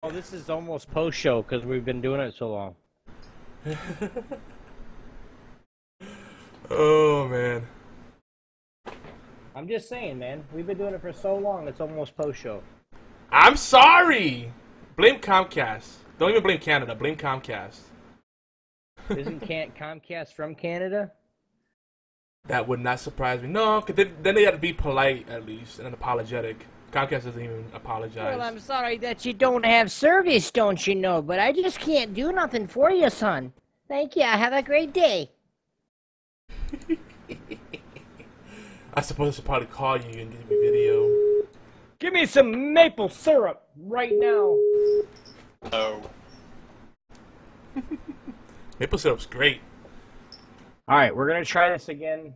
Oh, this is almost post-show because we've been doing it so long. Oh, man. I'm just saying, man. We've been doing it for so long, it's almost post-show. I'm sorry! Blame Comcast. Don't even blame Canada. Blame Comcast. Isn't Comcast from Canada? That would not surprise me. No, because then they had to be polite, at least, and apologetic. Comcast doesn't even apologize. Well, I'm sorry that you don't have service, don't you know? But I just can't do nothing for you, son. Thank you. Have a great day. I suppose I should probably call you and give you a video. Give me some maple syrup right now. Oh. Maple syrup's great. Alright, we're going to try this again.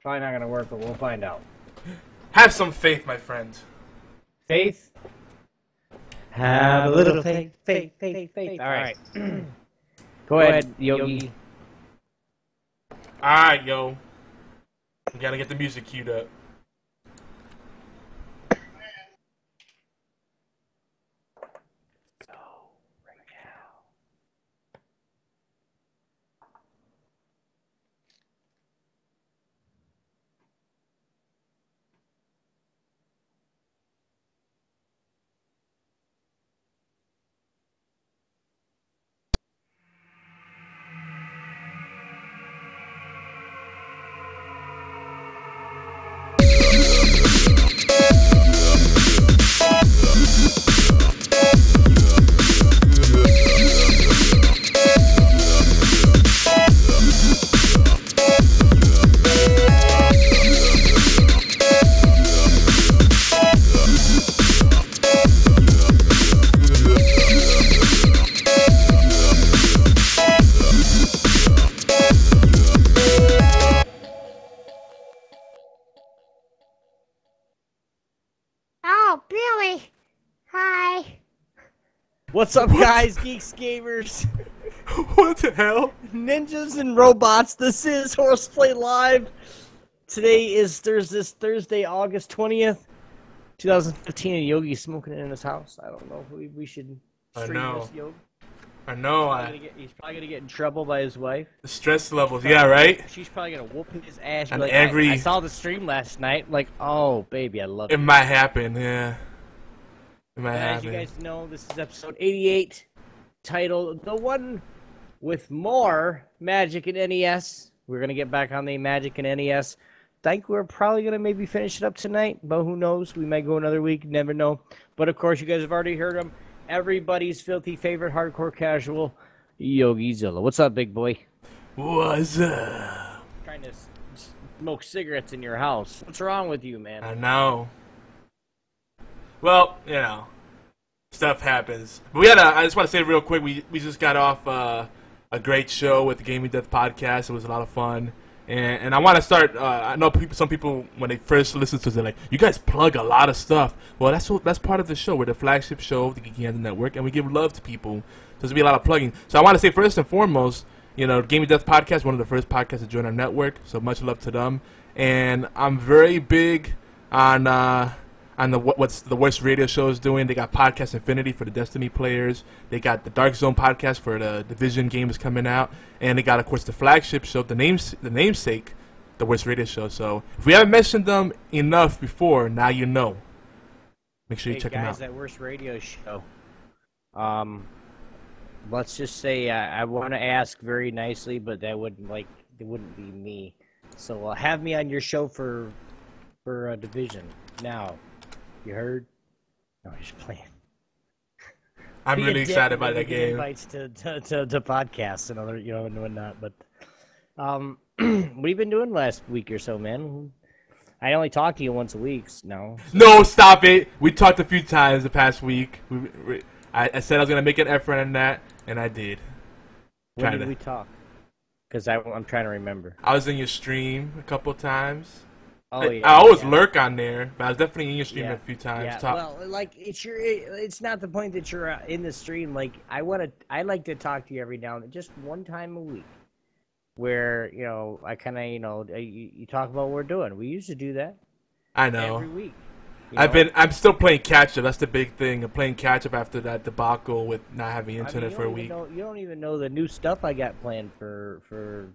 Probably not going to work, but we'll find out. Have some faith, my friend. Faith? Have a little faith, faith. Alright. Go ahead, Yogi. Alright, yo. We gotta get the music queued up. Oh, Billy. Hi. What's up, guys, geeks, gamers, What the hell? ninjas, and robots? This is HorsePLAY Live. Today is Thursday, August 20th, 2015, and Yogi's smoking it in his house. I don't know if we should I stream know. this, Yogi. I know. He's probably gonna get in trouble by his wife. The stress levels. Yeah, right? She's probably gonna whoop his ass. I'm Like, angry. I saw the stream last night. Like, oh, baby, I love it. It might happen, yeah. It might As you happen. guys know, this is episode 88, titled The One with More Magic and NES. We're going to get back on the Magic and NES. Think we're probably going to maybe finish it up tonight, but who knows? We might go another week, never know. But of course, you guys have already heard him. Everybody's filthy favorite hardcore casual, Yogi Zilla. What's up, big boy? What's up? Trying to smoke cigarettes in your house. What's wrong with you, man? I know. Well, you know, stuff happens. But I just want to say real quick, we just got off a great show with the Gaming Death podcast. It was a lot of fun. And I want to start, I know some people, when they first listen to it, they're like, you guys plug a lot of stuff. Well, that's part of the show. We're the flagship show of the Geeky Hands Network, and we give love to people. So there's going to be a lot of plugging. So I want to say, first and foremost, you know, Gaming Death podcast, one of the first podcasts to join our network. So much love to them. And I'm very big on what's the worst radio show is doing. They got Podcast Infinity for the Destiny players. They got the Dark Zone podcast for the Division games coming out, and they got, of course, the flagship show, the namesake, the worst radio show. So if we haven't mentioned them enough before, now you know. Make sure you check them out. Guys, that worst radio show. Let's just say I want to ask very nicely, but it wouldn't be me. So have me on your show for Division now. You heard? No, I'm just playing. I'm really excited by that game. Invites to podcasts and other, and whatnot. But what have you been doing last week or so, man? I only talk to you once a week now. So. No, stop it. We talked a few times the past week. I said I was gonna make an effort on that, and I did. When did we talk? Because I'm trying to remember. I was in your stream a couple times. Oh, yeah, I always lurk on there, but I was definitely in your stream a few times. Yeah. Well, like it's not the point that you're in the stream. Like I like to talk to you every now and then, just one time a week, where I kind of you talk about what we're doing. We used to do that. I know. Every week. I'm still playing catch up. That's the big thing. I'm playing catch up after that debacle with not having internet for a week. You don't even know the new stuff I got planned for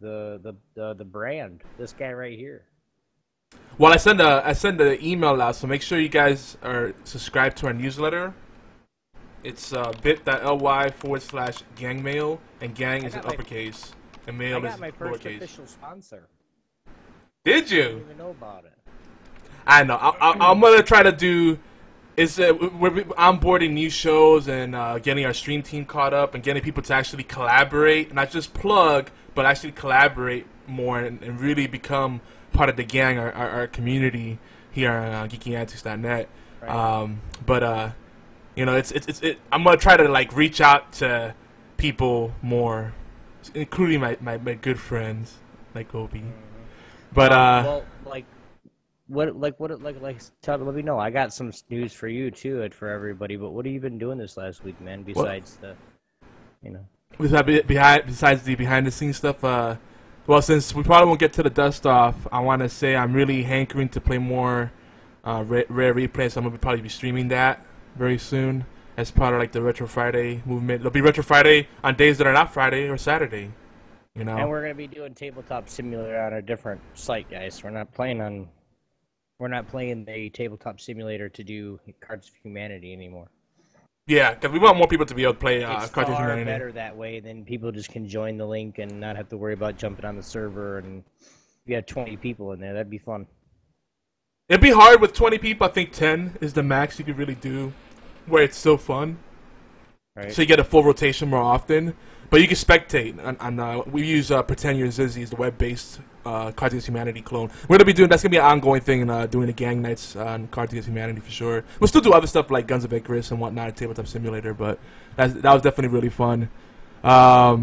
the brand. This guy right here. Well, I send an email out, so make sure you guys are subscribed to our newsletter. It's bit.ly/gangmail, and gang is in uppercase, and mail is lowercase. I got my first official sponsor. Did you? I didn't even know about it. I know. I'm gonna try to do. We're onboarding new shows and getting our stream team caught up and getting people to actually collaborate, not just plug, but actually collaborate more and really become part of the gang, our community here on geekyantics.net. Right. You know, I'm gonna try to like reach out to people more, including my good friends like Obi. Mm-hmm. But well, let me know. I got some news for you too, and for everybody. But what have you been doing this last week, man? Besides besides the behind the scenes stuff. Well, since we probably won't get to the dust off, I want to say I'm really hankering to play more Rare Replay, so I'm gonna probably be streaming that very soon as part of like the Retro Friday movement. It'll be Retro Friday on days that are not Friday or Saturday, you know. And we're gonna be doing Tabletop Simulator on a different site, guys. We're not playing the Tabletop Simulator to do Cards of Humanity anymore. Yeah, because we want more people to be able to play Cards of Humanity. It's far better that way. Then people just can join the link and not have to worry about jumping on the server. And if you had 20 people in there, that'd be fun. It'd be hard with 20 people. I think 10 is the max you could really do, where it's so fun. Right. So you get a full rotation more often. But you can spectate. We use Pretend You're Zizzy as the web-based Cards Against Humanity clone. We're gonna be doing that's gonna be an ongoing thing, doing the gang nights on Cards Against Humanity for sure. We'll still do other stuff like Guns of Icarus and whatnot, Tabletop Simulator, but that was definitely really fun. I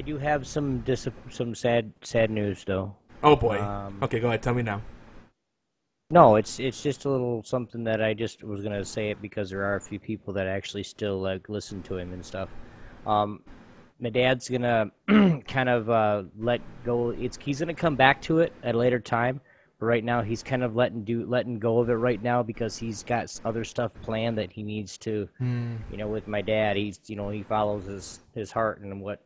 do have some sad news though. Oh boy. Okay, go ahead. Tell me now. No, it's just a little something that I just was gonna say it because there are a few people that actually still like listen to him and stuff. My dad's gonna kind of let go. He's gonna come back to it at a later time, but right now he's kind of letting go of it right now because he's got other stuff planned that he needs to. You know, with my dad, he follows his heart and what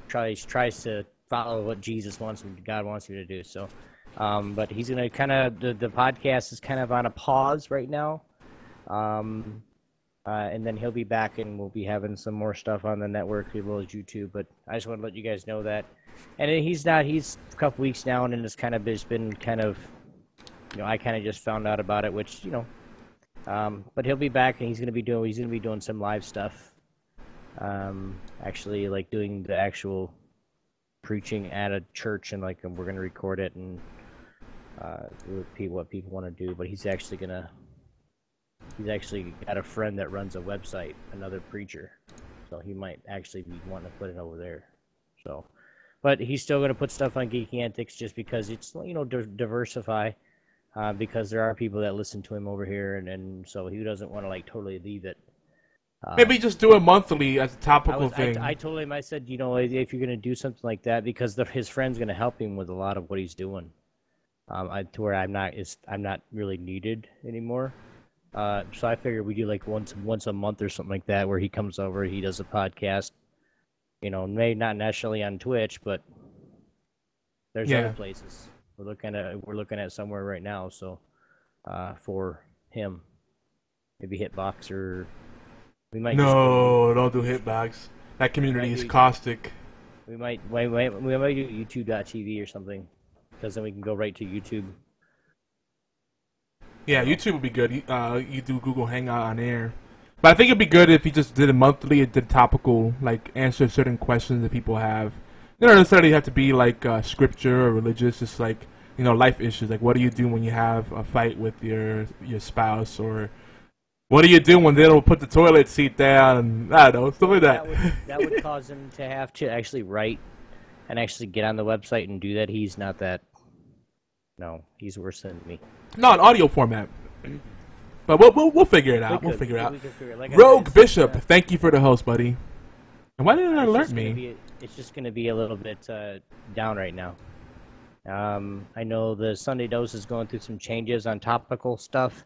tries to follow what Jesus wants him, God wants him to do. So, but he's gonna kind of the podcast is kind of on a pause right now. And then he'll be back, and we'll be having some more stuff on the network as well as YouTube. But I just want to let you guys know that. And he's a couple weeks now, and it's kind of been kind of, I kind of just found out about it, which but he'll be back, and he's gonna be doing some live stuff. Actually, like doing the actual preaching at a church, and like we're gonna record it and what people want to do. But he's actually got a friend that runs a website, another preacher, so he might actually be wanting to put it over there. So, but he's still going to put stuff on Geeky Antics just because it's diversify, because there are people that listen to him over here, and so he doesn't want to like totally leave it. Maybe just do it monthly as a topical thing. I told him, I said, if you're going to do something like that, because his friend's going to help him with a lot of what he's doing, to where I'm not really needed anymore. So I figured we do like once a month or something like that, where he comes over, he does a podcast. Maybe not necessarily on Twitch, but there's other places. We're looking at somewhere right now. So for him, maybe Hitbox or we might. No, don't do Hitbox. That community is caustic. We might do YouTube.tv or something, because then we can go right to YouTube. Yeah, YouTube would be good. You do Google Hangout on air. But I think it'd be good if you just did it monthly and did topical, like answer certain questions that people have. You don't necessarily have to be like scripture or religious, just like, life issues. Like, what do you do when you have a fight with your spouse? Or what do you do when they don't put the toilet seat down? I don't know, stuff like that. That would cause him to have to actually write and actually get on the website and do that. He's not that. No, he's worse than me. No, in audio format. But we'll figure it out. We'll figure it out. Rogue Bishop, thank you for the host, buddy. And why didn't it alert me? It's just going to be a little bit down right now. I know the Sunday Dose is going through some changes on topical stuff.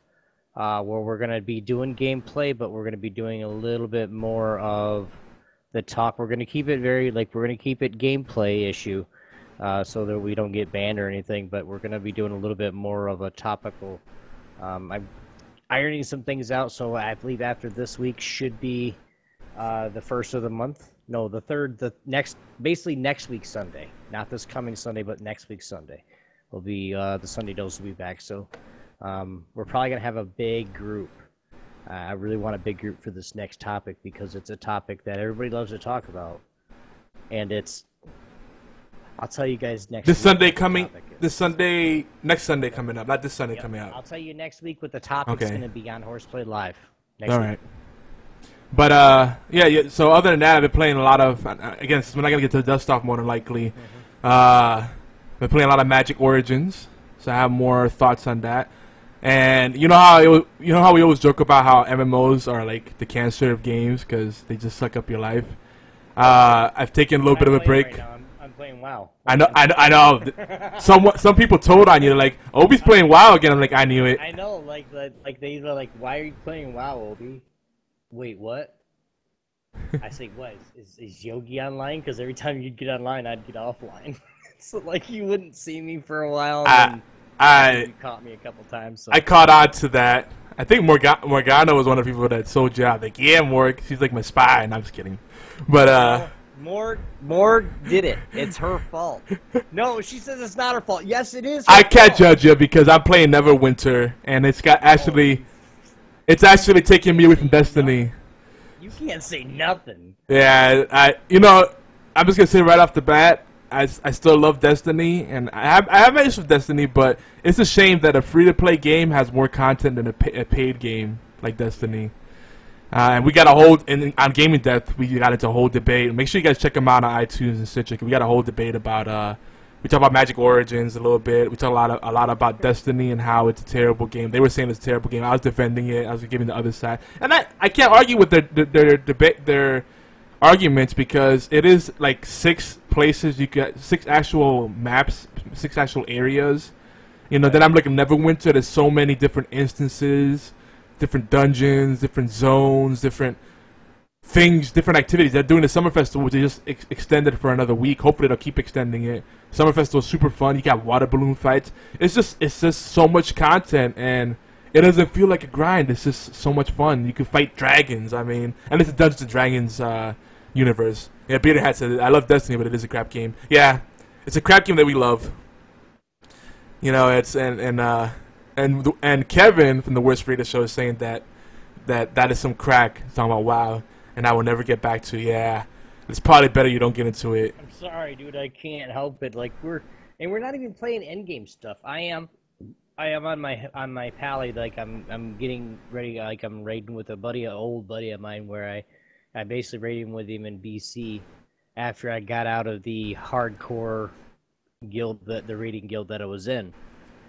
where we're going to be doing gameplay, but we're going to be doing a little bit more of the talk. We're going to keep it we're going to keep it gameplay issue, so that we don't get banned or anything, but we're going to be doing a little bit more of a topical. I'm ironing some things out, so I believe after this week should be the first of the month. No, the third, basically next week Sunday. Not this coming Sunday, but next week Sunday will be, the Sunday Dose will be back, so we're probably going to have a big group. I really want a big group for this next topic because it's a topic that everybody loves to talk about. And I'll tell you guys next week. Next Sunday coming up, not this Sunday coming out. I'll tell you next week what the topic's going to be on HorsePLAY Live. All right. But, yeah, so other than that, I've been playing a lot of, again, we're not going to get to the dust-off more than likely. I've been playing a lot of Magic Origins, so I have more thoughts on that. And you know how we always joke about how MMOs are like the cancer of games because they just suck up your life. I've taken a little bit of a break. Right now. I'm playing WoW. I know. Some people told on you like Obi's playing WoW again. I'm like, I knew it. I know, like they were like, why are you playing WoW, Obi? Wait, what? I say, what? Is Yogi online? Because every time you'd get online, I'd get offline. So like you wouldn't see me for a while. You caught me a couple times. So. I caught on to that. I think Morgana was one of the people that sold you out. Like, yeah, Morg, she's like my spy, and I'm just kidding. But Morg did it. It's her fault. No, she says it's not her fault. Yes, it is. I can't judge you because I'm playing Neverwinter, and it's actually taking me away from Destiny. You can't say nothing. Yeah, I'm just gonna say right off the bat. I still love Destiny, and I have my issues with Destiny, but it's a shame that a free-to-play game has more content than a paid game like Destiny. And we got a whole on Gaming Death. We got into a whole debate. Make sure you guys check them out on iTunes and Stitcher. We got a whole debate about. We talk about Magic Origins a little bit. We talk a lot about Destiny and how it's a terrible game. They were saying it's a terrible game. I was defending it. I was giving the other side, and I can't argue with their debate. Their arguments because it is like 6 places you get 6 actual maps, 6 actual areas. Then I'm looking Neverwinter. There's so many different instances, different dungeons, different zones, different things, different activities. They're doing the Summer Festival, which they just extended for another week. Hopefully they'll keep extending it. Summer Festival is super fun. You got water balloon fights. It's just so much content, and it doesn't feel like a grind. It's just so much fun. You can fight dragons. I mean, and it's a Dungeons and Dragons universe. Yeah, Peter Hat said, I love Destiny, but it is a crap game. Yeah, it's a crap game that we love. It's and Kevin from the Worst Reader Show is saying that is some crack. He's talking about WoW, and I will never get back to. Yeah, it's probably better you don't get into it. I'm sorry, dude. I can't help it. Like we're not even playing endgame stuff. I am on my pally. Like I'm getting ready. Like I'm raiding with an old buddy of mine where I basically raided with him in BC after I got out of the hardcore guild, the raiding guild that I was in.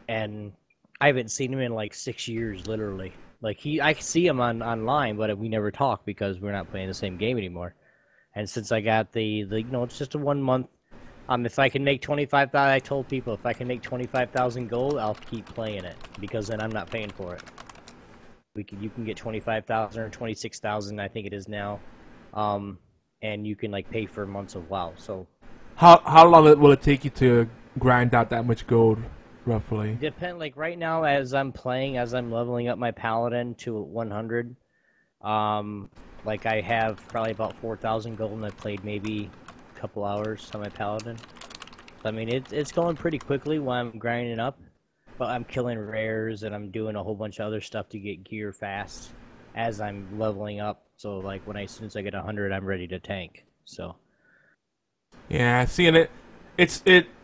And I haven't seen him in like 6 years, literally. Like I see him online, but we never talk because we're not playing the same game anymore. And since I got it's just a 1 month. If I can make 25,000, I told people if I can make 25,000 gold, I'll keep playing it because then I'm not paying for it. You can get 25,000 or 26,000, I think it is now, and you can like pay for months of WoW. So, how long will it take you to grind out that much gold, roughly? Like right now, as I'm leveling up my paladin to 100, like I have probably about 4,000 gold, and I played maybe a couple hours on my paladin. I mean, it's going pretty quickly while I'm grinding up. But I'm killing rares and I'm doing a whole bunch of other stuff to get gear fast as I'm leveling up. So like as soon as I get 100, I'm ready to tank. So yeah, seeing it.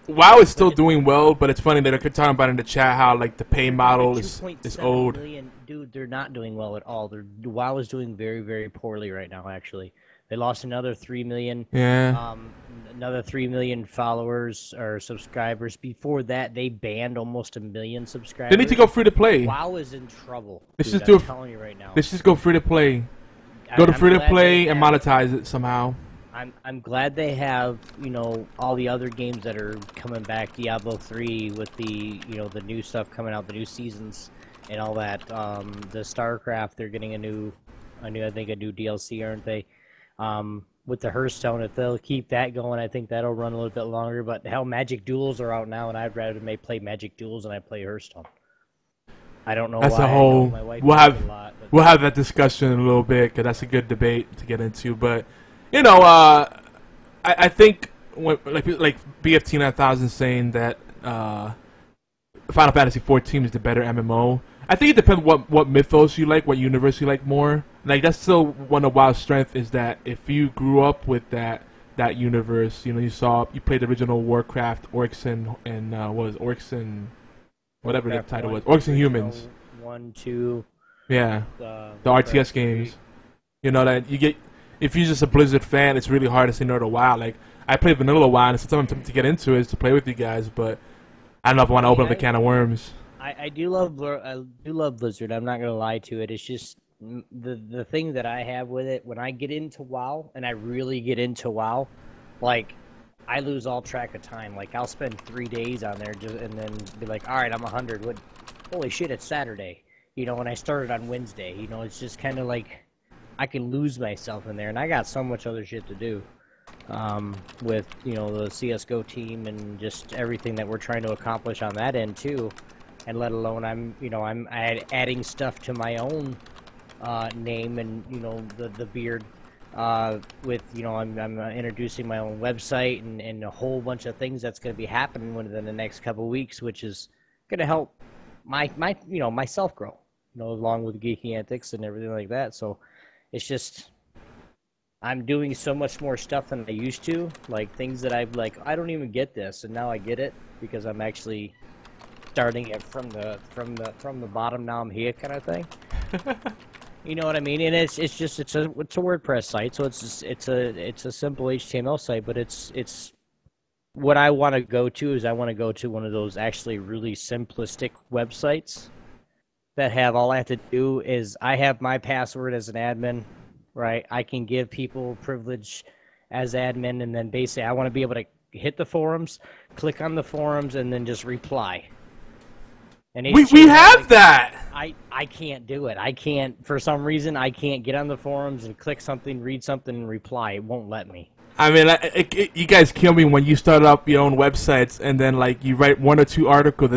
WoW is still doing well, but it's funny that they're talking about in the chat how like the pay model is old. Dude, they're not doing well at all. WoW is doing very, very poorly right now. Actually, they lost another 3 million. Yeah. Another 3 million followers or subscribers. Before that, they banned almost 1 million subscribers. They need to go free to play. WoW is in trouble. I'm telling you right now. Let's just go free to play. Go to free to play and monetize it somehow. I'm glad they have all the other games that are coming back. Diablo 3 with the the new stuff coming out, the new seasons, and all that. The StarCraft, they're getting a new DLC, aren't they? With the Hearthstone, if they'll keep that going, I think that'll run a little bit longer. But hell, Magic Duels are out now, and I'd rather play Magic Duels than I play Hearthstone. I don't know. That's why. a whole. My wife We'll plays have a lot, but we'll have that discussion in a little bit because that's a good debate to get into. But you know, I think when, like BFT 9000 saying that Final Fantasy 14 is the better MMO. I think it depends what mythos you like, what universe you like more. Like that's still one of WoW's strength is that if you grew up with that universe, you know, you played the original Warcraft, Orcs and what was Orcs and whatever the title was, Orcs and Humans. 1, 2. Yeah, the RTS games. You know that you get if you're just a Blizzard fan, it's really hard to say no to WoW. Like I play vanilla WoW, and sometimes to get into it is to play with you guys, but I don't know if I want to open up a can of worms. I do love Blizzard. I'm not gonna lie to it. It's just the thing that I have with it when I get into WoW and I really get into WoW, like I lose all track of time. Like I'll spend 3 days on there and then be like, all right, I'm 100. Holy shit, it's Saturday. You know, when I started on Wednesday. You know, it's just kind of like I can lose myself in there, and I got so much other shit to do. With you know the CS:GO team and just everything that we're trying to accomplish on that end too. And let alone I'm adding stuff to my own name and you know the beard with you know I'm introducing my own website and a whole bunch of things that's going to be happening within the next couple of weeks, which is going to help my you know myself grow, you know, along with Geeky Antics and everything like that. So it's just I'm doing so much more stuff than I used to, like things that I've like I don't even get this, and now I get it because I'm actually starting it from the bottom. Now I'm here, kind of thing. You know what I mean? And it's a WordPress site, so it's a simple HTML site, but it's what I want to go to is I want to go to one of those actually really simplistic websites that have all I have to do is I have my password as an admin, right? I can give people privilege as admin, and then basically I want to be able to hit the forums, click on the forums, and then just reply. And we have that. I can't do it. I can't, for some reason, I can't get on the forums and click something, read something, and reply. It won't let me. I mean, you guys kill me when you start up your own websites and then like you write one or two articles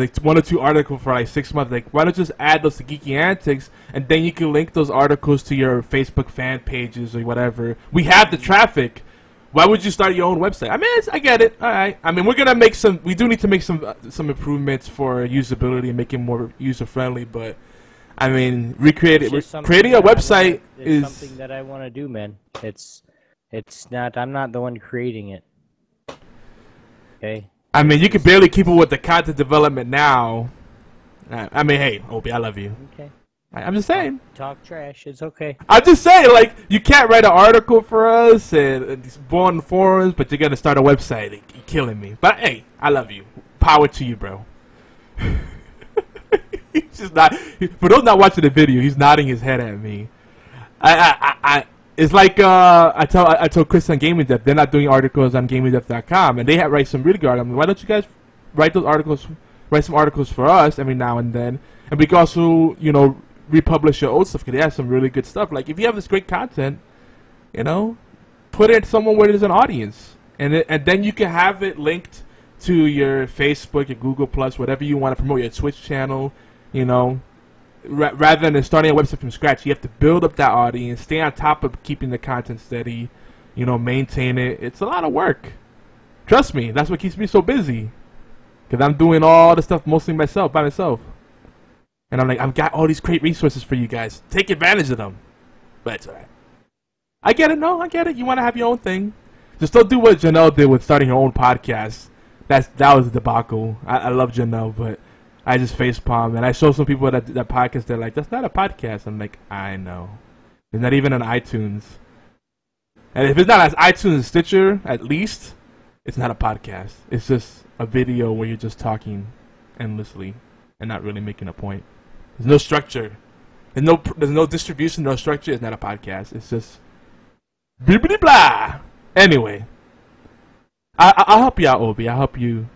for like 6 months. Like, why don't you just add those to Geeky Antics and then you can link those articles to your Facebook fan pages or whatever. We have the traffic. Why would you start your own website? I mean, I get it. All right. I mean, we do need to make some improvements for usability and make it more user friendly. But I mean, creating a website is something that I want to do, man. It's not. I'm not the one creating it. Okay. I mean, you can barely keep up with the content development now. I mean, hey, Obi, I love you. Okay. I'm just saying. Talk trash. It's okay. I'm just saying, like, you can't write an article for us and go on the forums, but you're going to start a website. You're killing me. But, hey, I love you. Power to you, bro. He's just not... For those not watching the video, he's nodding his head at me. It's like, I told Chris on Gaming Depth, they're not doing articles on GamingDepth.com, and they write some really good articles. Why don't you guys write some articles for us every now and then, and we can also, you know, republish your old stuff because they have some really good stuff. Like if you have this great content, you know, put it somewhere where there's an audience, and then you can have it linked to your Facebook, your Google Plus, whatever you want to promote, your Twitch channel. You know, rather than starting a website from scratch, you have to build up that audience, stay on top of keeping the content steady, you know, maintain it. It's a lot of work. Trust me, that's what keeps me so busy. Because I'm doing all the stuff mostly by myself. And I'm like, I've got all these great resources for you guys. Take advantage of them. But it's alright. I get it, no, I get it. You want to have your own thing. Just don't do what Janelle did with starting her own podcast. That was a debacle. I love Janelle, but I just facepalm. And I show some people that podcast, they're like, that's not a podcast. I'm like, I know. It's not even on iTunes. And if it's not on iTunes and Stitcher, at least, it's not a podcast. It's just a video where you're just talking endlessly and not really making a point. There's no structure. There's no distribution, no structure. It's not a podcast. It's just blah blah blah. Anyway, I'll help you out, Obi. I'll help you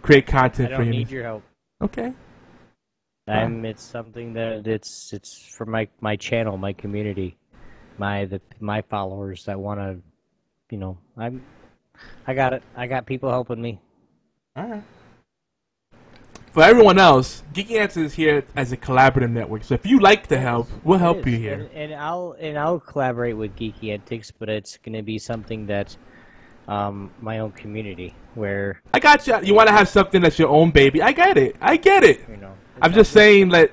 create content I for you. don't need your help. Okay. It's something that it's for my channel, my community, my followers that want to, I got it. I got people helping me. All right. For everyone else, Geeky Antics is here as a collaborative network. So if you like the help, we'll help you here. And I'll collaborate with Geeky Antics, but it's going to be something that my own community where I got you. You want to have something that's your own baby. I get it. I get it. I'm just saying that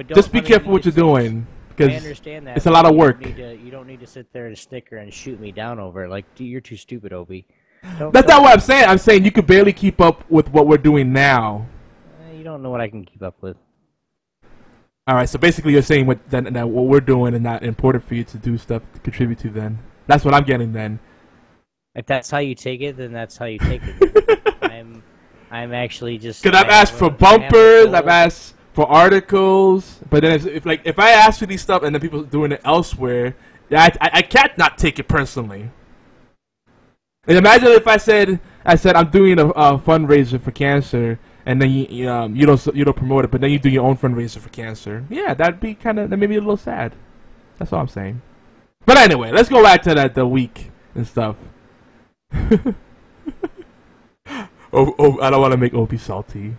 just be careful what you're doing. I understand that. It's a lot of work. You don't need to sit there and snicker and shoot me down over it. Like, you're too stupid, Obi. That's not what I'm saying. I'm saying you could barely keep up with what we're doing now. You don't know what I can keep up with. All right, so basically you're saying that what we're doing is not important for you to do stuff to contribute to then. That's what I'm getting then. If that's how you take it, then that's how you take it. I'm actually just... Because I've asked for bumpers, I've asked for articles, but then if I ask for these stuff and then people doing it elsewhere, I can't not take it personally. And imagine if I said I'm doing a fundraiser for cancer, and then you don't promote it, but then you do your own fundraiser for cancer. Yeah, that made me a little sad. That's all I'm saying. But anyway, let's go back to the week and stuff. I don't want to make Opie salty.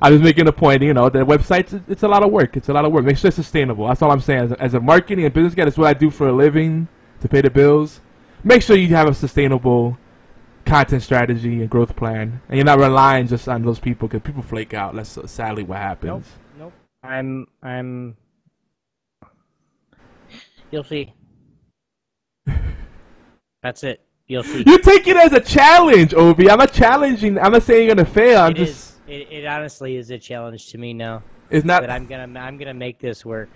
I'm just making a point, the websites, it's a lot of work. It's a lot of work. Make sure it's sustainable. That's all I'm saying. As a marketing and business guy, that's what I do for a living to pay the bills. Make sure you have a sustainable content strategy and growth plan, and you're not relying just on those people, because people flake out. That's sadly what happens. Nope. You'll see. That's it. You'll see. You take it as a challenge, Obi. I'm not challenging. I'm not saying you're gonna fail. It honestly is a challenge to me now. It's not that I'm gonna make this work.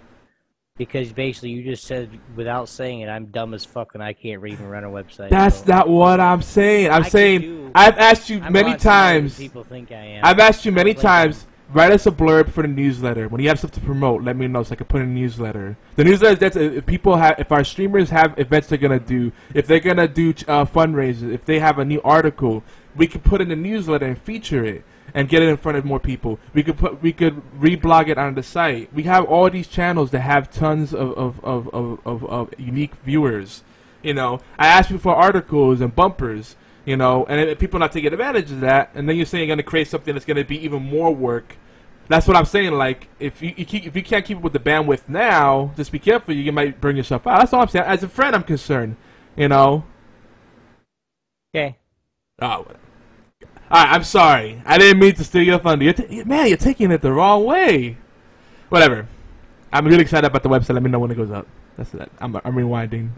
Because basically, you just said, without saying it, I'm dumb as fuck and I can't even run a website. That's not what I'm saying. I'm saying I've asked you many times. People think I am. I've asked you many times. Write us a blurb for the newsletter. When you have stuff to promote, let me know so I can put in a newsletter. The newsletter, if our streamers have events they're gonna do, if they're gonna do fundraisers, if they have a new article, we can put in the newsletter and feature it and get it in front of more people. We could reblog it on the site. We have all these channels that have tons of unique viewers. I asked you for articles and bumpers. And if people not taking advantage of that, and then you're saying you're gonna create something that's gonna be even more work. That's what I'm saying. Like, if you can't keep up with the bandwidth now, just be careful. You might burn yourself out. That's all I'm saying. As a friend, I'm concerned. Okay. Oh. Alright, I'm sorry. I didn't mean to steal your thunder. You're taking it the wrong way. Whatever. I'm really excited about the website. Let me know when it goes up. That's it. I'm rewinding.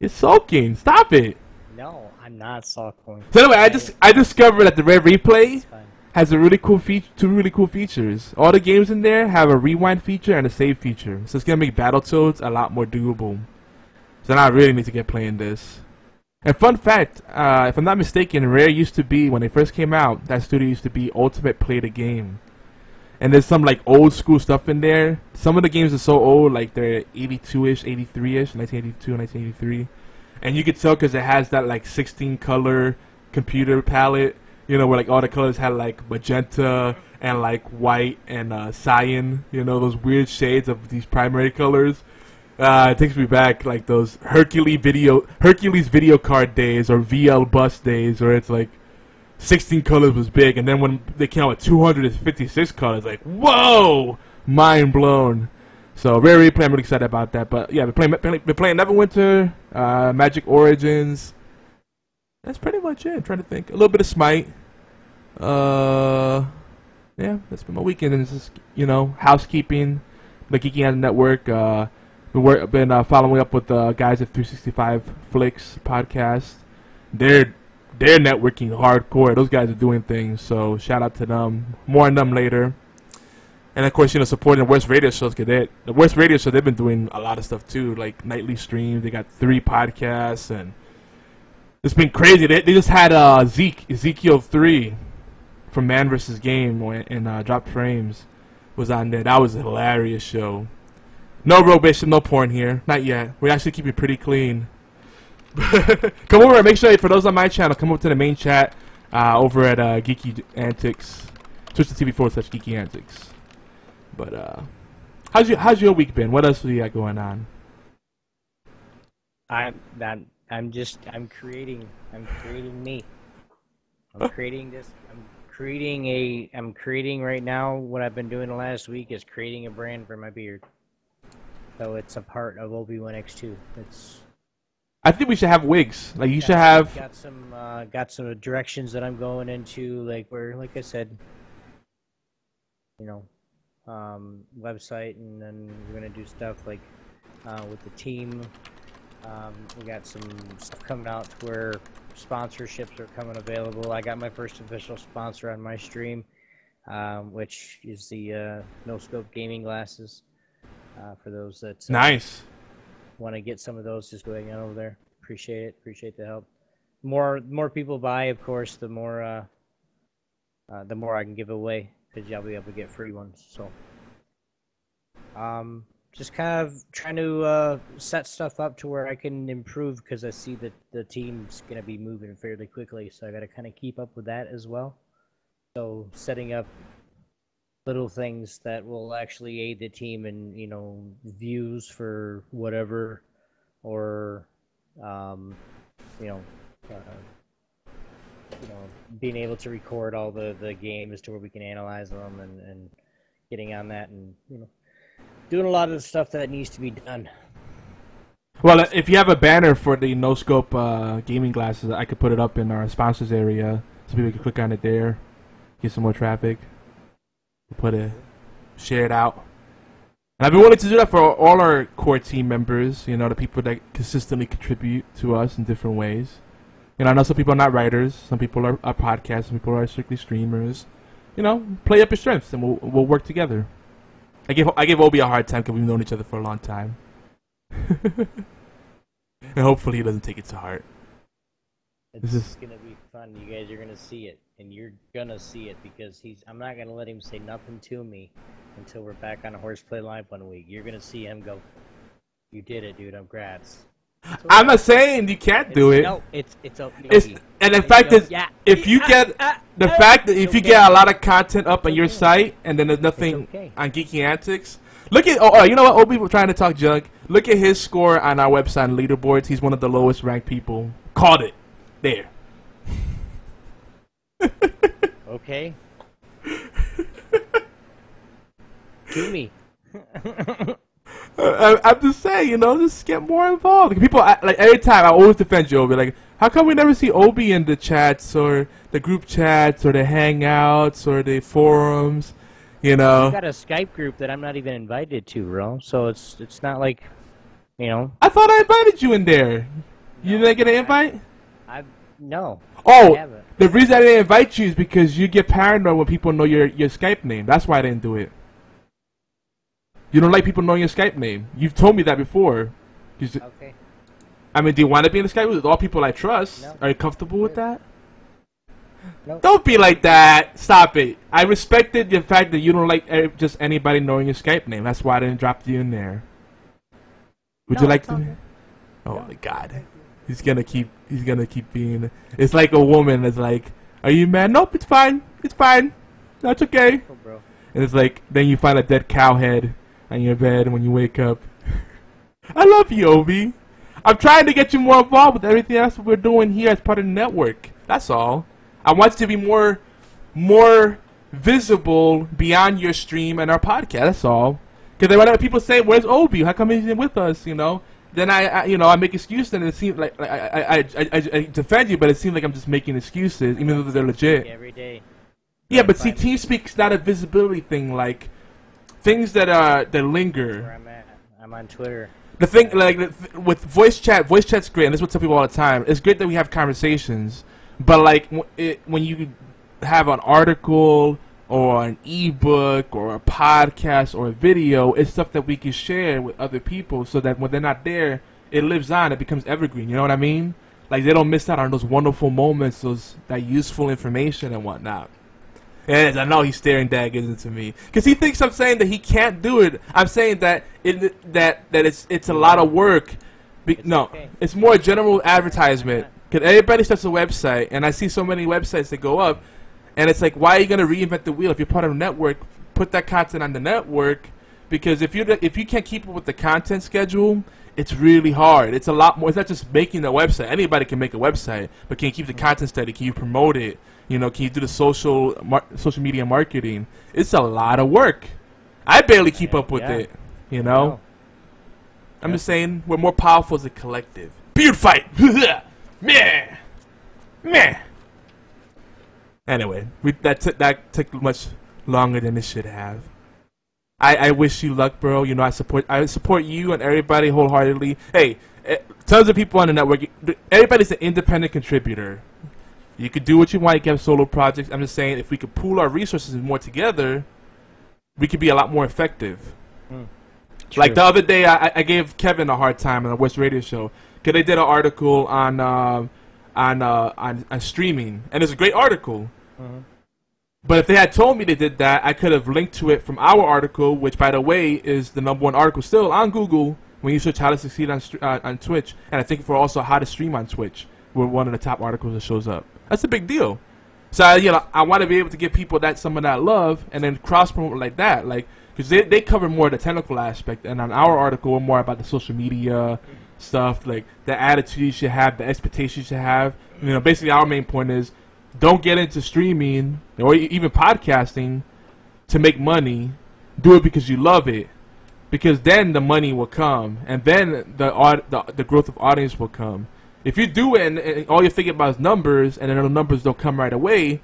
You're sulking. Stop it. No, I'm not sulking. So anyway, I discovered that the Red Replay has a really cool two really cool features. All the games in there have a rewind feature and a save feature. So it's gonna make Battletoads a lot more doable. So now I really need to get playing this. And fun fact, if I'm not mistaken, Rare used to be, when they first came out, that studio used to be Ultimate Play the Game. And there's some like old school stuff in there. Some of the games are so old, like they're 82-ish, 83-ish, 1982, 1983. And you could tell because it has that like 16 color computer palette, where like all the colors had like magenta and like white and cyan, those weird shades of these primary colors. It takes me back like those Hercules video card days or VL bus days, where it's like 16 colors was big, and then when they came out with 256 colors, like whoa, mind blown. So Rare Replay, I'm really excited about that. But yeah, been playing Neverwinter, Magic Origins. That's pretty much it. I'm trying to think. A little bit of Smite. Yeah, that's been my weekend, and it's just housekeeping, the Geeky Antics Network. Been following up with the guys at 365 Flicks podcast. They're networking hardcore. Those guys are doing things, so shout out to them. More on them later. And of course, supporting the Worst Radio Shows. The Worst Radio Show, they've been doing a lot of stuff too, like nightly streams. They got 3 podcasts, and it's been crazy. They just had Ezekiel 3 from Man vs. Game and Dropped Frames was on there. That was a hilarious show. No robation, no porn here. Not yet. We're actually keeping pretty clean. Come over and make sure, for those on my channel, come over to the main chat over at Geeky Antics, Twitch.tv/Geeky Antics. But how's your week been? What else do you got going on? I'm creating me. I'm creating this. I'm creating right now. What I've been doing the last week is creating a brand for my beard. So it's a part of OB1X2. I think we should have wigs. Like you should have. Got some directions that I'm going into. Like I said, website, and then we're gonna do stuff like with the team. We got some stuff coming out to where sponsorships are coming available. I got my first official sponsor on my stream, which is the No Scope gaming glasses. For those that nice want to get some of those, just going on over there. Appreciate it. Appreciate the help. More people buy, of course, the more I can give away, because y'all be able to get free ones. So, just kind of trying to set stuff up to where I can improve, because I see that the team's gonna be moving fairly quickly, so I got to kind of keep up with that as well. So setting up little things that will actually aid the team in, views for whatever, or being able to record all the games to where we can analyze them, and getting on that, and doing a lot of the stuff that needs to be done. Well, if you have a banner for the No Scope gaming glasses, I could put it up in our sponsors area so people can click on it there, get some more traffic. Share it out. And I've been willing to do that for all our core team members, the people that consistently contribute to us in different ways. I know some people are not writers, some people are podcasts, some people are strictly streamers. Play up your strengths, and we'll work together. I give Obi a hard time because we've known each other for a long time. And hopefully he doesn't take it to heart. It's going to be fun. You guys are going to see it. And you're going to see it, because I'm not going to let him say nothing to me until we're back on a HorsePLAY Live 1 week. You're going to see him go, "You did it, dude. Congrats." Okay. I'm not saying you can't do it. No, it's okay. And the fact that if you get if you get a lot of content up on your site, and then there's nothing on Geeky Antics, look at you know what, Obi, we're trying to talk junk. Look at his score on our website and leaderboards. He's one of the lowest ranked people. Called it. There. Okay. To me. I'm just saying, just get more involved. People, every time, I always defend you, Obi. Like, how come we never see Obi in the chats, or the group chats, or the hangouts, or the forums? We got a Skype group that I'm not even invited to, bro. So it's not like, I thought I invited you in there. You didn't get an invite? No. Oh, the reason I didn't invite you is because you get paranoid when people know your Skype name. That's why I didn't do it. You don't like people knowing your Skype name. You've told me that before. Okay. I mean, do you want to be in the Skype with all people I trust? No. Are you comfortable with that? No. Don't be like that. Stop it. I respected the fact that you don't like just anybody knowing your Skype name. That's why I didn't drop you in there. Would you like to? Oh my God. He's gonna keep being. It's like a woman that's like, "Are you mad?" "Nope, it's fine. It's fine. That's okay." Oh, bro. And it's like, then you find a dead cow head on your bed when you wake up. I love you, Obi. I'm trying to get you more involved with everything else we're doing here as part of the network. That's all. I want you to be more visible beyond your stream and our podcast. That's all. Because whenever people say, "Where's Obi? How come he's in with us?" Then I make excuses, and it seems like I defend you, but it seems like I'm just making excuses, even though they're legit. Every day. Yeah, but see, TeamSpeak's not a visibility thing. Like things that linger. That's where I'm at. I'm on Twitter. The thing, with voice chat's great, and this is what I tell people all the time. It's great that we have conversations, but when you have an article or an ebook or a podcast or a video, it's stuff that we can share with other people, so that when they're not there, it lives on. It becomes evergreen. You know what I mean? Like, they don't miss out on those wonderful moments, that useful information and whatnot. And I know he's staring daggers into me because he thinks I'm saying that he can't do it. I'm saying that it's a lot of work. Okay. It's more a general advertisement. Because everybody starts a website, and I see so many websites that go up, and it's like, why are you going to reinvent the wheel? If you're part of a network, put that content on the network, because if you can't keep up with the content schedule, it's really hard. It's a lot more. It's not just making a website. Anybody can make a website, but can you keep the content steady? Can you promote it? You know, can you do the social media marketing? It's a lot of work. I barely keep up with it. You know, I'm just saying we're more powerful as a collective. Beard fight, meh. Anyway, that took much longer than it should have. I wish you luck, bro. You know, I support you and everybody wholeheartedly. Hey, tons of people on the network. Everybody's an independent contributor. You could do what you want. You can have solo projects. I'm just saying, if we could pool our resources more together, we could be a lot more effective. Like the other day, I gave Kevin a hard time on the West Radio Show because they did an article on streaming, and it's a great article. But if they had told me they did that, I could have linked to it from our article, which, by the way, is the #1 article still on Google when you search how to succeed on Twitch. And I think for also how to stream on Twitch, we're one of the top articles that shows up. That's a big deal. So, I want to be able to give people some of that love and then cross-promote like that. Because they cover more of the technical aspect. And on our article, we're more about the social media stuff, like the attitude you should have, the expectations you should have. Basically our main point is, don't get into streaming or even podcasting to make money. Do it because you love it, because then the money will come, and then the growth of audience will come. If you do it and all you're thinking about is numbers, and then the numbers don't come right away,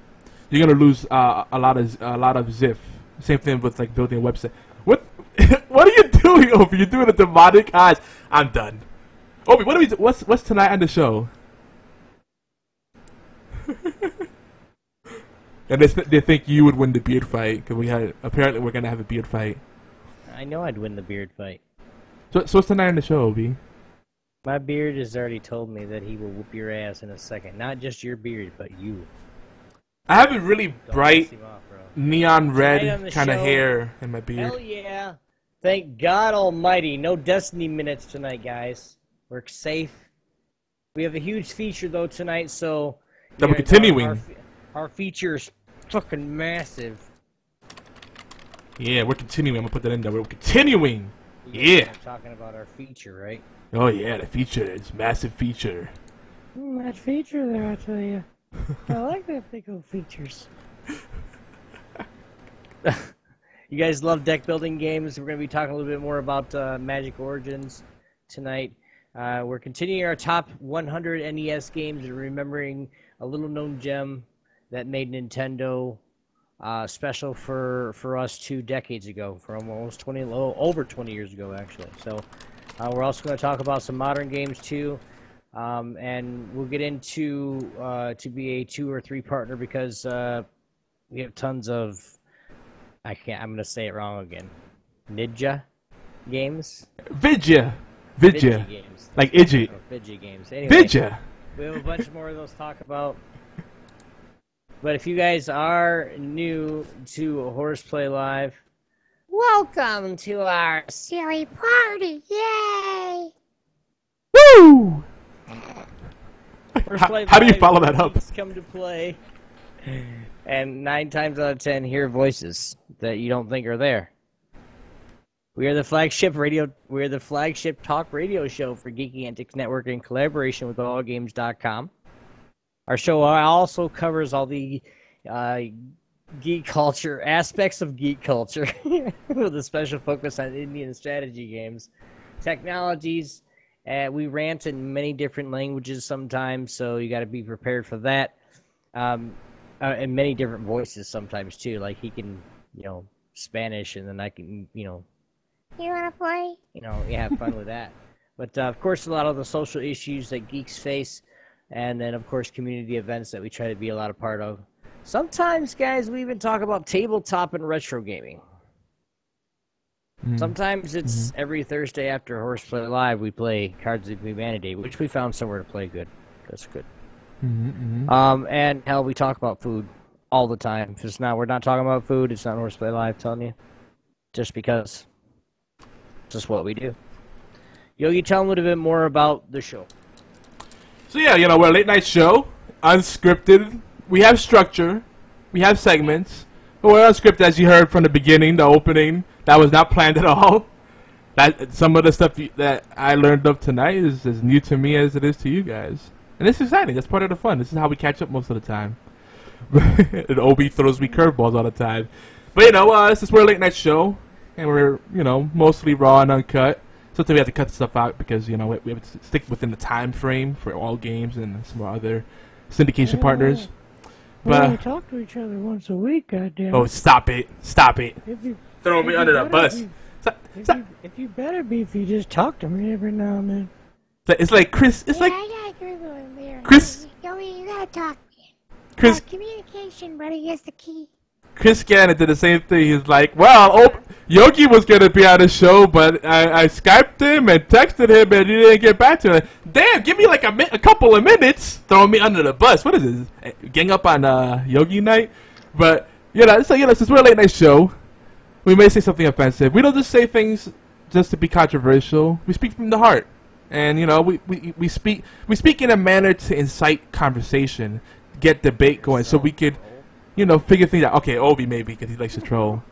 you're gonna lose a lot of ziff. Same thing with building a website. What are you doing, Obi? You're doing a demonic eyes. I'm done. Obi, what do we do? What's tonight on the show? And they think you would win the beard fight because apparently we're gonna have a beard fight. I know I'd win the beard fight. So what's tonight on the show, Obi? My beard has already told me that he will whoop your ass in a second. Not just your beard, but you. I have a really bright neon red kind of hair in my beard. Hell yeah! Thank God Almighty. No Destiny minutes tonight, guys. We're safe. We have a huge feature though tonight, so that we're continuing. Our feature is fucking massive. Yeah, we're continuing. I'm gonna put that in there. We're continuing. Yeah. I'm talking about our feature, right? Oh yeah, the feature is massive feature. That feature there, I tell you. I like that big old features. You guys love deck building games. We're gonna be talking a little bit more about Magic Origins tonight. We're continuing our top 100 NES games and remembering a little known gem that made Nintendo special for us 2 decades ago, for almost over 20 years ago actually. So we're also going to talk about some modern games too, and we'll get into to be a 2 or 3 partner because we have tons of I'm going to say it wrong again. Ninja games. Vidya games. Like Idjit. Vidya games. Anyway, Vidya. We have a bunch more of those to talk about. But if you guys are new to HorsePLAY Live, welcome to our Silly party, yay! Woo! How do you follow that up? Come to play, and 9 times out of 10 hear voices that you don't think are there. We are the flagship talk radio show for Geeky Antics Network in collaboration with AllGames.com. Our show also covers all the geek culture aspects of geek culture with a special focus on Indian strategy games, technologies. We rant in many different languages sometimes, so you got to be prepared for that. And many different voices sometimes too. Like he can, Spanish, and then I can, You wanna play? Have fun with that. But of course, a lot of the social issues that geeks face. And then, of course, community events that we try to be a lot of part of. Sometimes, guys, we even talk about tabletop and retro gaming. Sometimes it's every Thursday after HorsePLAY Live, we play Cards of Humanity, which we found somewhere to play good. That's good. And, hell, we talk about food all the time. If it's not, we're not talking about food, it's not HorsePLAY Live, telling you. Just because. It's just what we do. Yogi, tell them a little bit more about the show. So yeah, we're a late night show, unscripted. We have structure, we have segments, Well, script, as you heard from the beginning, the opening, that was not planned at all. That some of the stuff that I learned of tonight is as new to me as it is to you guys. And it's exciting. That's part of the fun. This is how we catch up most of the time. And Obi throws me curveballs all the time. But, this is we're a late night show. And we're, mostly raw and uncut. Sometimes we have to cut stuff out because, we have to stick within the time frame for all games and some other syndication partners. But we talk to each other once a week, goddamn. Oh, stop it. Stop it. Throwing me under the bus. If you better be, if you just talk to me every now and then. It's like Chris. It's like I gotta agree with him. Chris. You gotta talk. Chris. Communication, buddy, is the key. Chris Gannon did the same thing. He's like, well, Yogi was going to be on the show, but I Skyped him and texted him, and he didn't get back to me. Damn, give me like a couple of minutes. Throwing me under the bus. What is this? Gang up on Yogi night? But, since we're a late night show, we may say something offensive. We don't just say things just to be controversial. We speak from the heart. And, we speak in a manner to incite conversation, get debate going, so we could... figure things out. Okay, Obi maybe, because he likes to troll.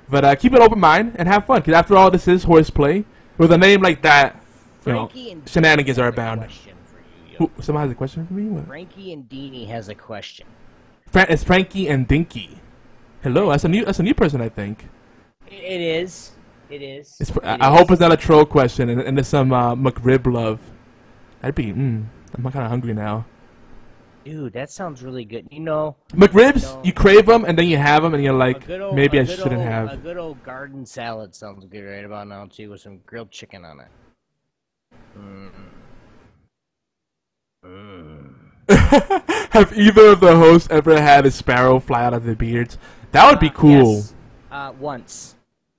But keep an open mind and have fun, because after all, this is HorsePLAY. With a name like that, shenanigans are abound. Someone has a question for me? What? Frankie and Deanie has a question. It's Frankie and Dinky. Hello, that's a new person, I think. It is. I hope it's not a troll question, and there's some McRib love. That'd be, I'm kind of hungry now. Dude, that sounds really good. McRibs, you crave them, and then you have them, and you're like, maybe I shouldn't have. A good old garden salad sounds good right about now, too, with some grilled chicken on it. Have either of the hosts ever had a sparrow fly out of their beards? That would be cool. Yes. Once.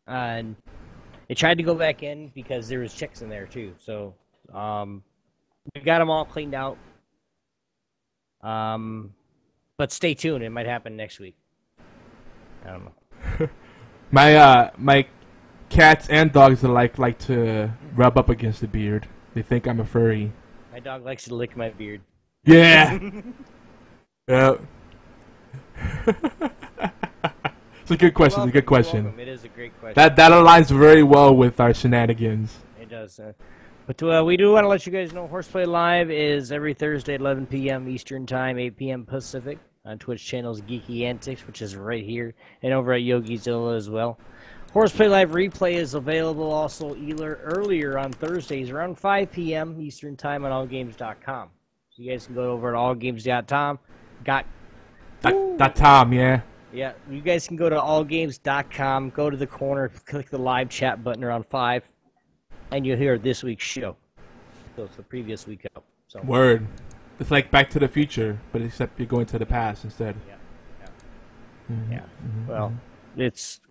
It tried to go back in because there was chicks in there, too. So, we got them all cleaned out. But stay tuned. It might happen next week. I don't know. My cats and dogs like to rub up against the beard. They think I'm a furry. My dog likes to lick my beard. Yeah. Yeah. It's a good question. It's a good question. It is a great question. That aligns very well with our shenanigans. It does. But we do want to let you guys know HorsePLAY Live is every Thursday at 11 p.m. Eastern Time, 8 p.m. Pacific on Twitch channels Geeky Antics, which is right here, and over at Yogizilla as well. HorsePLAY Live replay is available also earlier on Thursdays around 5 p.m. Eastern Time on allgames.com. So you guys can go over to allgames.com. .com, yeah. Yeah, you guys can go to allgames.com, go to the corner, click the live chat button around 5. And you'll hear this week's show. So it's the previous week up. So. Word. It's like Back to the Future, but except you're going to the past instead. Yeah. Well, we're just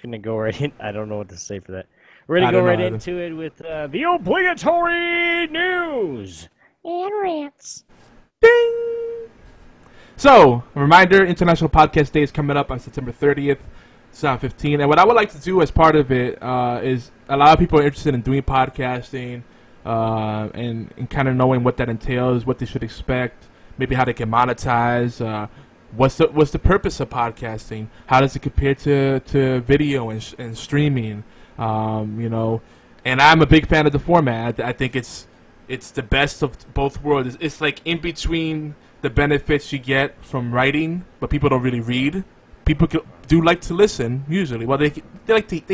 gonna go right in. I don't know what to say for that. We're gonna go right into it with the obligatory news And rants. Ding! So, a reminder, International Podcast Day is coming up on September 30th. 2015, and what I would like to do as part of it is a lot of people are interested in doing podcasting and kind of knowing what that entails, what they should expect, maybe how they can monetize, what's the purpose of podcasting, how does it compare to video and streaming, and I'm a big fan of the format. I think it's the best of both worlds. It's like in between the benefits you get from writing, but people don't really read. People do like to listen, usually. Well, they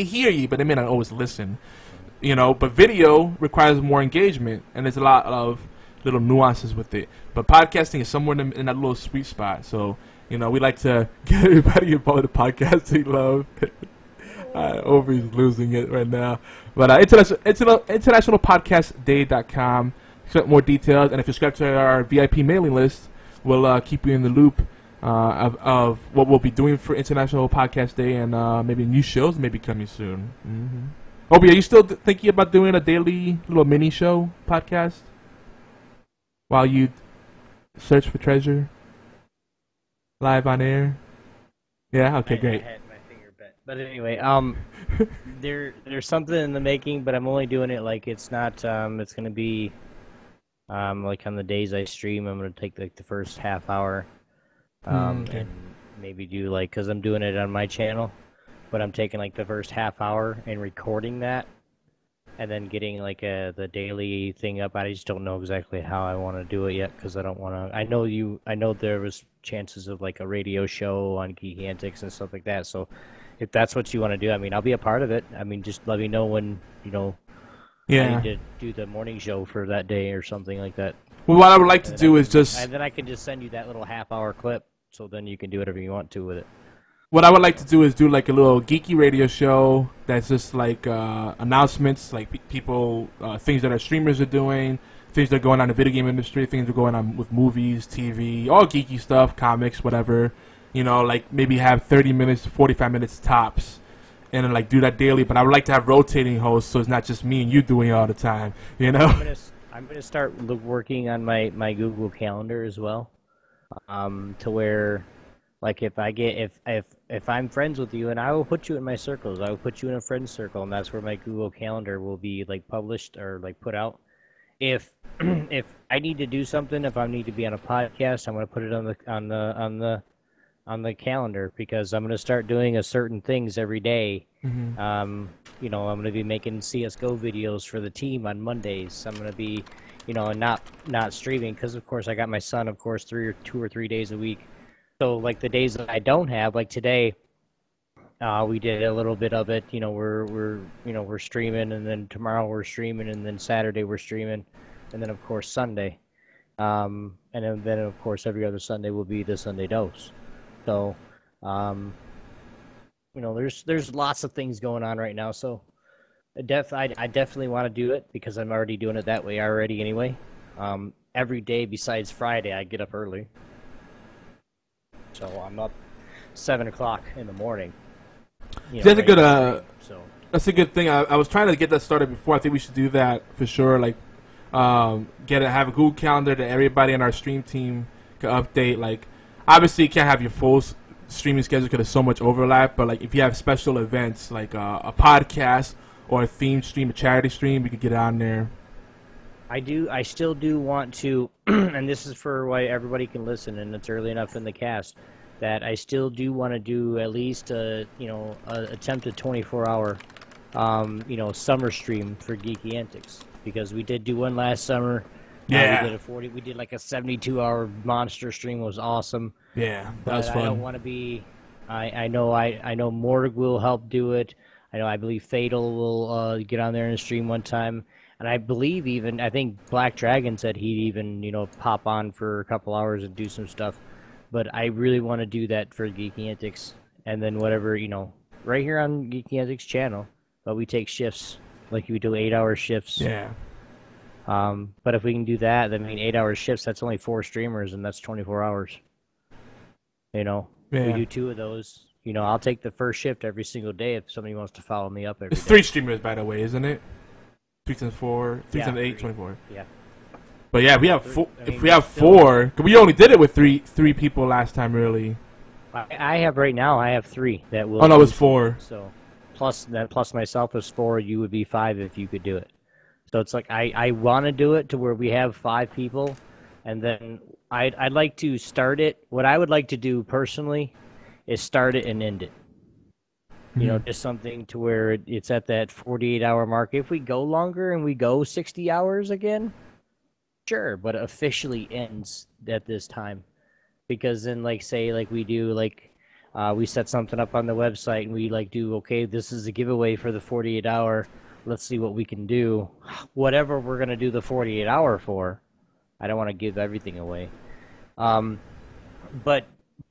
hear you, but they may not always listen. But video requires more engagement, and there's a lot of little nuances with it. But podcasting is somewhere in that little sweet spot. So, we like to get everybody involved in the podcasting love. Obi's losing it right now. But internationalpodcastday.com. Expect more details, and if you subscribe to our VIP mailing list, we'll keep you in the loop. Of what we'll be doing for International Podcast Day and maybe new shows maybe coming soon. Obi, are you still thinking about doing a daily little mini show podcast while you search for treasure live on air? Yeah, okay, great. I had my finger bent. But anyway, there's something in the making, but I'm only doing it like it's not. It's gonna be like on the days I stream. I'm gonna take like the first half hour. And maybe do like, because I'm doing it on my channel, but I'm taking like the first half hour and recording that, and then getting like the daily thing up. I just don't know exactly how I want to do it yet, because I don't want to. I know there was chances of like a radio show on Geeky Antics and stuff like that. So if that's what you want to do, I mean, I'll be a part of it. I mean, just let me know when I need to do the morning show for that day or something like that. Well, what I would like to do is just... And then I can just send you that little half-hour clip, so then you can do whatever you want to with it. What I would like to do is do like a little geeky radio show that's just like announcements, like people, things that our streamers are doing, things that are going on in the video game industry, things that are going on with movies, TV, all geeky stuff, comics, whatever. You know, like maybe have 30 minutes, 45 minutes tops, and then like do that daily. But I would like to have rotating hosts, so it's not just me and you doing it all the time. You know. I'm gonna start working on my Google Calendar as well, to where, like, if I'm friends with you, and I will put you in my circles, I will put you in a friend circle, and that's where my Google Calendar will be like published or like put out. If if I need to do something, if I need to be on a podcast, I'm gonna put it on the calendar, because I'm going to start doing certain things every day. Mm-hmm. I'm going to be making CSGO videos for the team on Mondays. I'm going to be, not streaming, because of course I got my son, of course, 2 or 3 days a week. So like the days that I don't have, like today, we did a little bit of it. We're streaming, and then tomorrow we're streaming, and then Saturday we're streaming, and then of course Sunday, and then of course every other Sunday will be the Sunday dose. So, there's lots of things going on right now. So, I definitely want to do it, because I'm already doing it that way already anyway. Every day besides Friday, I get up early. So I'm up 7 o'clock in the morning. That's a good that's a good thing. I was trying to get that started before. I think we should do that for sure. Like, have a Google Calendar that everybody on our stream team can update. Like, obviously, you can't have your full streaming schedule because there's so much overlap. But like, if you have special events like a podcast or a theme stream, a charity stream, we could get it on there. I still do want to, and this is for why everybody can listen, and it's early enough in the cast, that I still do want to do at least attempt a 24-hour, summer stream for Geeky Antics, because we did do one last summer. Yeah. We did like a 72-hour monster stream. It was awesome. Yeah, that was fun. I don't want to be. I know Morg will help do it. I believe Fatal will get on there and stream one time. And I think Black Dragon said he'd even, pop on for a couple hours and do some stuff. But I really want to do that for Geeky Antics. And then whatever, right here on Geeky Antics channel. But we take shifts, like we do 8-hour shifts. Yeah. But if we can do that, then 8-hour shifts, that's only 4 streamers, and that's 24 hours. Yeah. We do 2 of those. I'll take the first shift every single day if somebody wants to follow me up every It's day. 3 streamers, by the way, isn't it? 3 times 4, 3 times 8, 24. Yeah. But yeah, we have 4. If we have 4, cause we only did it with three people last time, really. I have 3 that will. Oh no, it was 4. So, plus myself is 4. You would be 5 if you could do it. So it's like I want to do it to where we have 5 people, and then I'd like to start it. What I would like to do personally is start it and end it. Just something to where it's at that 48-hour mark. If we go longer and we go 60 hours again, sure, but it officially ends at this time. Because then, we set something up on the website and we okay, this is a giveaway for the 48-hour. Let's see what we can do. Whatever we're going to do the 48-hour for, I don't want to give everything away. But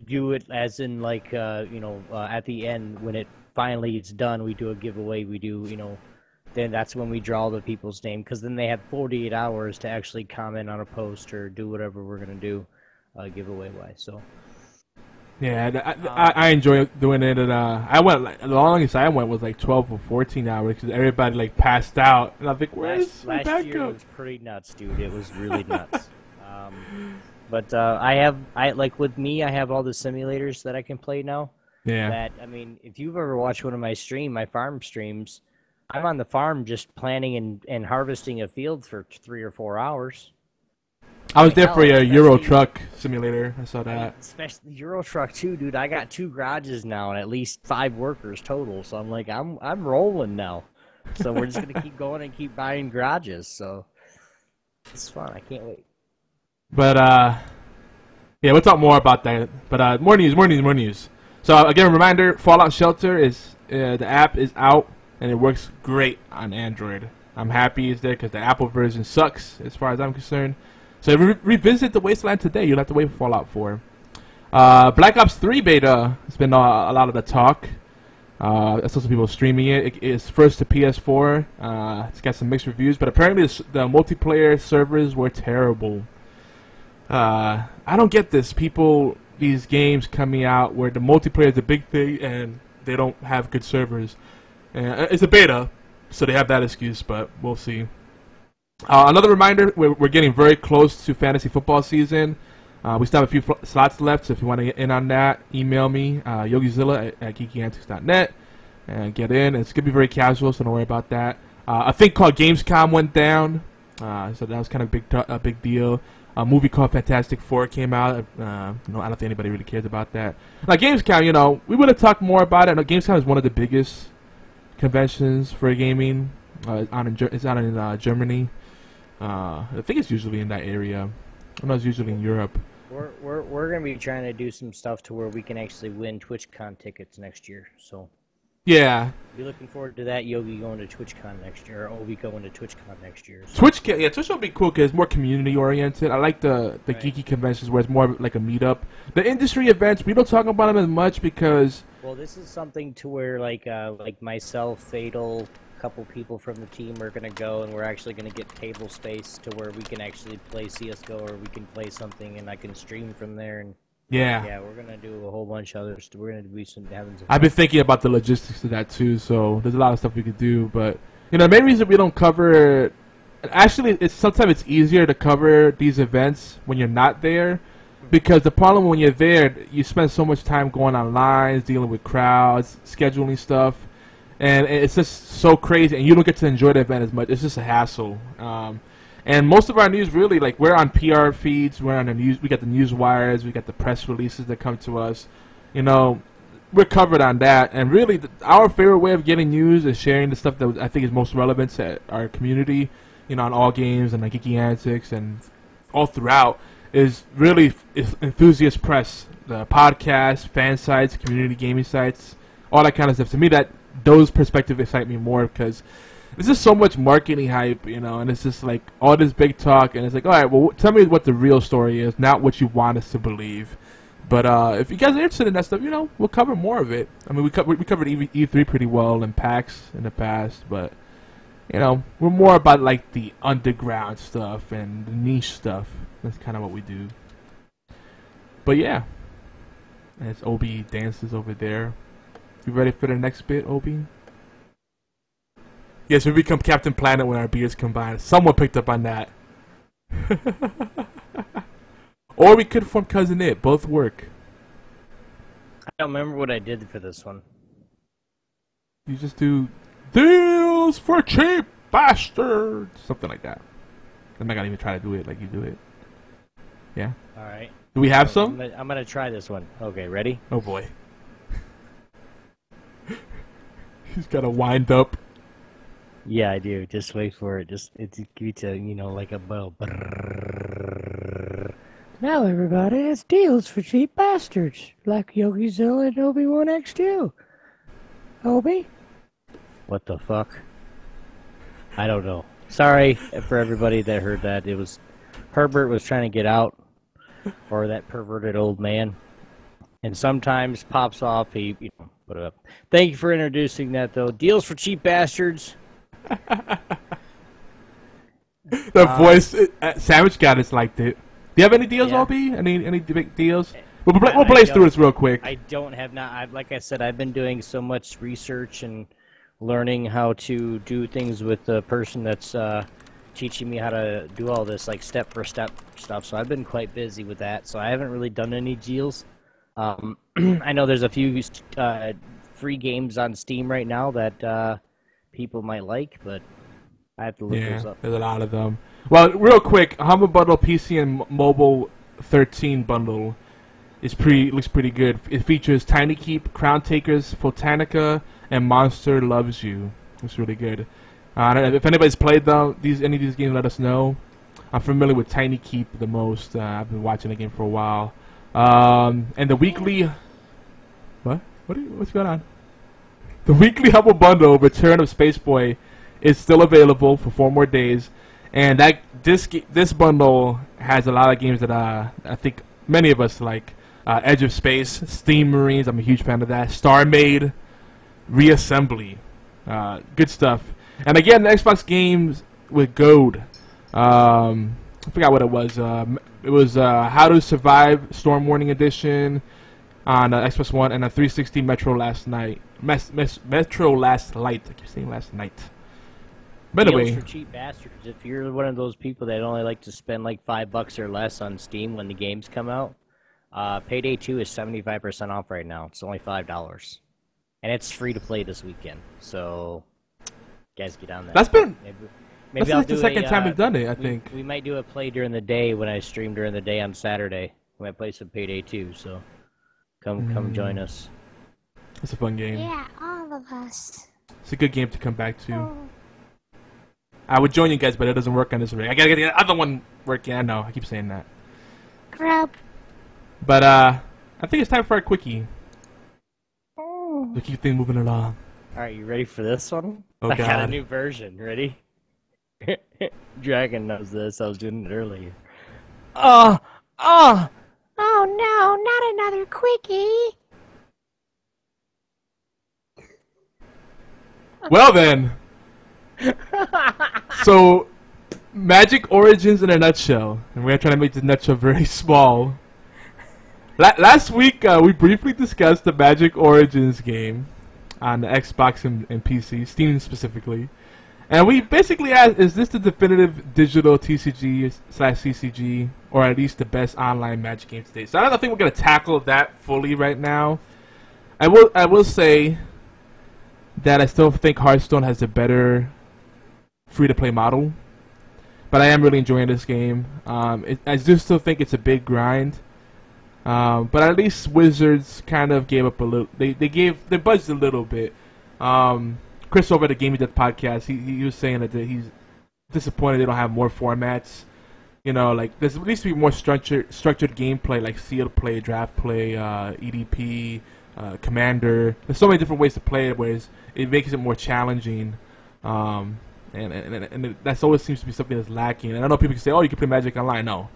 do it as in, at the end, when it's done, we do a giveaway. We do, then that's when we draw the people's name, because then they have 48 hours to actually comment on a post or do whatever we're going to do giveaway-wise. So. Yeah, I enjoy doing it. And I went, the longest I went was 12 or 14 hours because everybody passed out. And I was like, where's my backup? Last year was pretty nuts, dude. It was really nuts. But I have all the simulators that I can play now. Yeah. If you've ever watched one of my farm streams, I'm on the farm just planting and harvesting a field for 3 or 4 hours. I was there Hell, for a Euro especially- Truck Simulator. I saw that. Especially Euro Truck too, dude. I got 2 garages now and at least 5 workers total. So I'm like, I'm rolling now. So we're just gonna keep going and keep buying garages. So it's fun. I can't wait. But yeah, we'll talk more about that. But more news. So again, a reminder: Fallout Shelter is the app is out and it works great on Android. I'm happy it's there because the Apple version sucks as far as I'm concerned. So revisit the Wasteland today. You'll have to wait for Fallout 4. Black Ops 3 beta has been a lot of the talk. I saw some people streaming it. It is first to PS4. It's got some mixed reviews, but apparently the multiplayer servers were terrible. I don't get this. These games coming out where the multiplayer is a big thing and they don't have good servers. It's a beta, so they have that excuse, but we'll see. Another reminder, we're getting very close to fantasy football season. We still have a few slots left, so if you want to get in on that, email me, yogizilla at geekyantics.net, and get in. It's going to be very casual, so don't worry about that. A thing called Gamescom went down, so that was kind of a big deal. A movie called Fantastic Four came out. I don't think anybody really cares about that. Like Gamescom, we would have talked more about it. Gamescom is one of the biggest conventions for gaming. It's out in Germany. I think it's usually in that area. I know it's usually in Europe. We're gonna be trying to do some stuff to where we can actually win TwitchCon tickets next year. So yeah, be looking forward to that. Yogi going to TwitchCon next year, or Obi going to TwitchCon next year. So. Twitch will be cool because it's more community oriented. I like the geeky conventions where it's more like a meetup. The industry events, we don't talk about them as much because. Well, this is something to where like myself, Fatal, a couple people from the team are gonna go, and we're actually gonna get table space to where we can actually play CS:GO, or we can play something, and I can stream from there. And yeah, we're gonna do a whole bunch of others. We're gonna be having some. I've been thinking about the logistics of that too. So there's a lot of stuff we could do, but the main reason we don't cover. Actually, sometimes it's easier to cover these events when you're not there. Because the problem when you're there, you spend so much time going on lines, dealing with crowds, scheduling stuff, and it's just so crazy, and you don't get to enjoy the event as much. It's just a hassle. And most of our news, really, like we're on PR feeds, we're on the news, we got the news wires, we got the press releases that come to us. We're covered on that, and really, our favorite way of getting news is sharing the stuff that I think is most relevant to our community. On all games and like Geeky Antics and all throughout. Is really enthusiast press, the podcasts, fan sites, community gaming sites, all that kind of stuff. To me, those perspectives excite me more because there's just so much marketing hype, and it's just like all this big talk, and it's like, all right, well, tell me what the real story is, not what you want us to believe. But if you guys are interested in that stuff, we'll cover more of it. I mean, we covered E3 pretty well and PAX in the past, but we're more about like the underground stuff and the niche stuff. That's kind of what we do. But yeah, as Obi dances over there. You ready for the next bit, Obi? Yes, we become Captain Planet when our beards combine. Someone picked up on that. Or we could form Cousin It. Both work. I don't remember what I did for this one. You just do deals for cheap bastards. Something like that. I'm not gonna even try to do it like you do it. Yeah. All right. Do we have some? I'm gonna try this one. Okay, ready? Oh boy. He's gotta wind up. Yeah, I do. Just wait for it. It's like a bell. Now everybody, it's deals for cheap bastards, like Yogizilla and Obi-Wan X2. Obi? What the fuck? I don't know. Sorry for everybody that heard that. It was Herbert was trying to get out, or that perverted old man, and sometimes pops off. He put it up. Thank you for introducing that, though. Deals for cheap bastards. The voice, Savage Goddess liked it. Do you have any deals, Yeah. Obi? Any big deals? We'll blaze through this real quick. I don't have like I said, I've been doing so much research and learning how to do things with the person that's teaching me how to do all this like step for step stuff. So I've been quite busy with that. So I haven't really done any deals. I know there's a few free games on Steam right now that people might like, but I have to look those Yeah, up. there's a lot of them. Well, real quick, Humble Bundle PC and Mobile 13 bundle is looks pretty good. It features Tiny Keep, Crown Takers, Photanica, and Monster Loves You. It's really good. I don't know if anybody's played any of these games. Let us know. I'm familiar with Tiny Keep the most. I've been watching the game for a while. And the weekly. What's going on? The weekly Humble Bundle, Return of Space Boy, is still available for 4 more days, and this bundle has a lot of games that I think many of us like. Edge of Space, Steam Marines, I'm a huge fan of that. Star Maid, Reassembly, good stuff. And again, the Xbox games with Goad. I forgot what it was. It was How to Survive Storm Warning Edition on Xbox One, and a 360 Metro Last Night. Metro Last Light. I keep saying last night. By the way, for cheap bastards. If you're one of those people that only like to spend like $5 or less on Steam when the games come out, Payday 2 is 75% off right now. It's only $5, and it's free to play this weekend. So, guys, get on that. that's been Maybe that's I'll like the do second time we've done it. I we, think. we might do a play during the day when I stream during the day on Saturday. We might play some Payday 2. So, come join us. It's a fun game. Yeah, all of us. It's a good game to come back to. Oh. I would join you guys, but it doesn't work on this rig. I gotta get the other one working. I know. I keep saying that. Grub. But I think it's time for a quickie. Oh. To keep things moving along. Alright, you ready for this one? Oh, I got a God. new version. Ready? Dragon knows this. I was doing it earlier. Oh no, not another quickie. Well then. So, Magic Origins in a nutshell, and we're trying to make this nutshell very small. Last week, we briefly discussed the Magic Origins game on the Xbox and PC, Steam specifically, and we basically asked, is this the definitive digital TCG/CCG, or at least the best online Magic game today? So I don't think we're going to tackle that fully right now. I will say that I still think Hearthstone has a better free-to-play model, but I am really enjoying this game. I do still think it's a big grind, but at least Wizards kind of gave up a little. They budged a little bit. Chris over at the Gaming Death podcast, he was saying that he's disappointed they don't have more formats. You know, like there's at least be more structured gameplay, like sealed play, draft play, EDP, Commander. There's so many different ways to play it, whereas it makes it more challenging. And that's always seems to be something that's lacking. And I know people can say, "Oh, you can play Magic Online." No,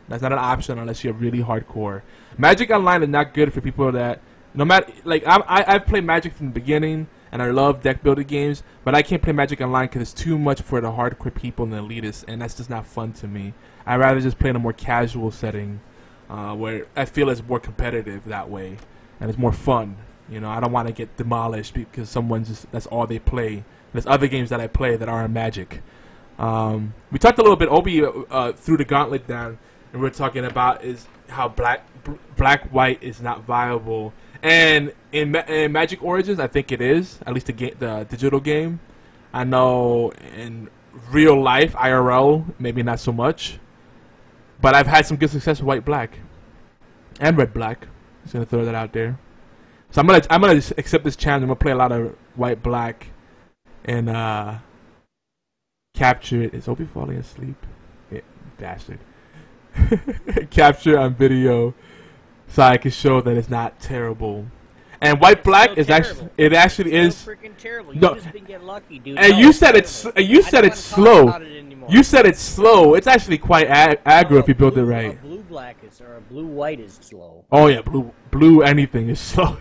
that's not an option unless you're really hardcore. Magic Online is not good for people that no matter like I've played Magic from the beginning, and I love deck building games, but I can't play Magic Online because it's too much for the hardcore people and the elitists, and that's just not fun to me. I'd rather just play in a more casual setting, where I feel it's more competitive that way, and it's more fun. You know, I don't want to get demolished because that's all they play. There's other games that I play that aren't Magic. We talked a little bit. Obi threw the gauntlet down, and we're talking about is how black-white is not viable. And in Magic Origins, I think it is, at least the digital game. I know in real life, IRL, maybe not so much. But I've had some good success with white-black and red-black. Just gonna throw that out there. So I'm gonna accept this challenge. I'm gonna play a lot of white-black and capture it. Is Obi falling asleep? Yeah, bastard. Capture on video so I can show that it's not terrible. And white-black is actually is freaking terrible. No. You've just been getting lucky, dude. And No, you it's said it's terrible. you I said don't it's wanna talk slow. about it anymore. You said it's slow. It's actually quite aggro if you build it right. A blue-black is or a blue-white is slow. Oh yeah, blue anything is slow.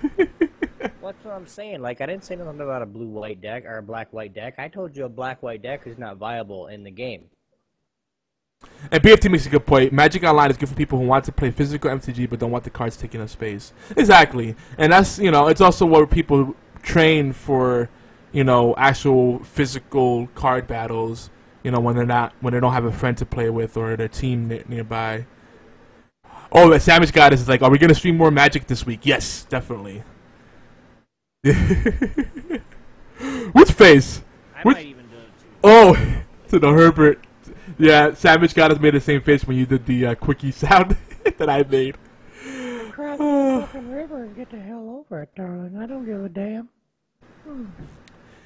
What's what I'm saying? Like, I didn't say nothing about a blue-white deck or a black-white deck. I told you a black-white deck is not viable in the game. And BFT makes a good point. Magic Online is good for people who want to play physical MTG but don't want the cards taking up space. Exactly. And that's, you know, it's also where people train for, you know, actual physical card battles, you know, when they don't have a friend to play with or their team nearby. Oh, the Savage Goddess is like, are we going to stream more Magic this week? Yes, definitely. Which face? I Which- might even do it too. Oh, To the Herbert. Yeah, Savage God has made the same face when you did the quickie sound that I made. Cross the fucking river and get the hell over it, darling. I don't give a damn.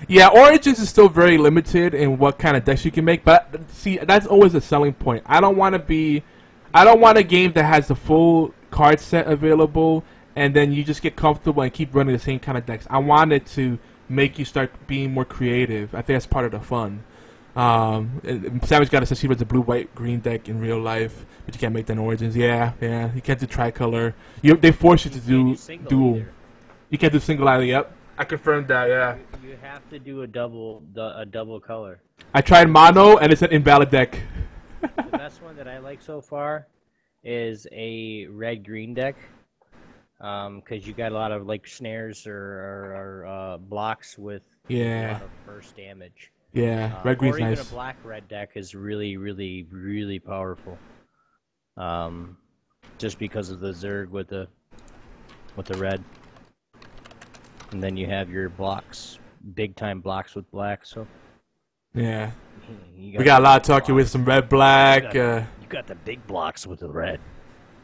Yeah, Origins is still very limited in what kind of decks you can make, but see, that's always a selling point. I don't want a game that has the full card set available, and then you just get comfortable and keep running the same kind of decks. I want it to make you start being more creative. I think that's part of the fun. Savage God says he runs a blue, white, green deck in real life, but you can't make that in Origins. Yeah, you can't do tricolor. They force you to do dual. You can't do single either. Yep, I confirmed that. Yeah. You have to do a double color. I tried mono, and it's an invalid deck. The best one that I like so far is a red-green deck, because you got a lot of like snares or blocks with a lot of burst damage. Yeah, red green's or even nice. a black-red deck is really, really, really powerful. Just because of the Zerg with the red, and then you have your blocks, big-time blocks with black. So yeah, we got a lot of talking with some red, black. You got the big blocks with the red.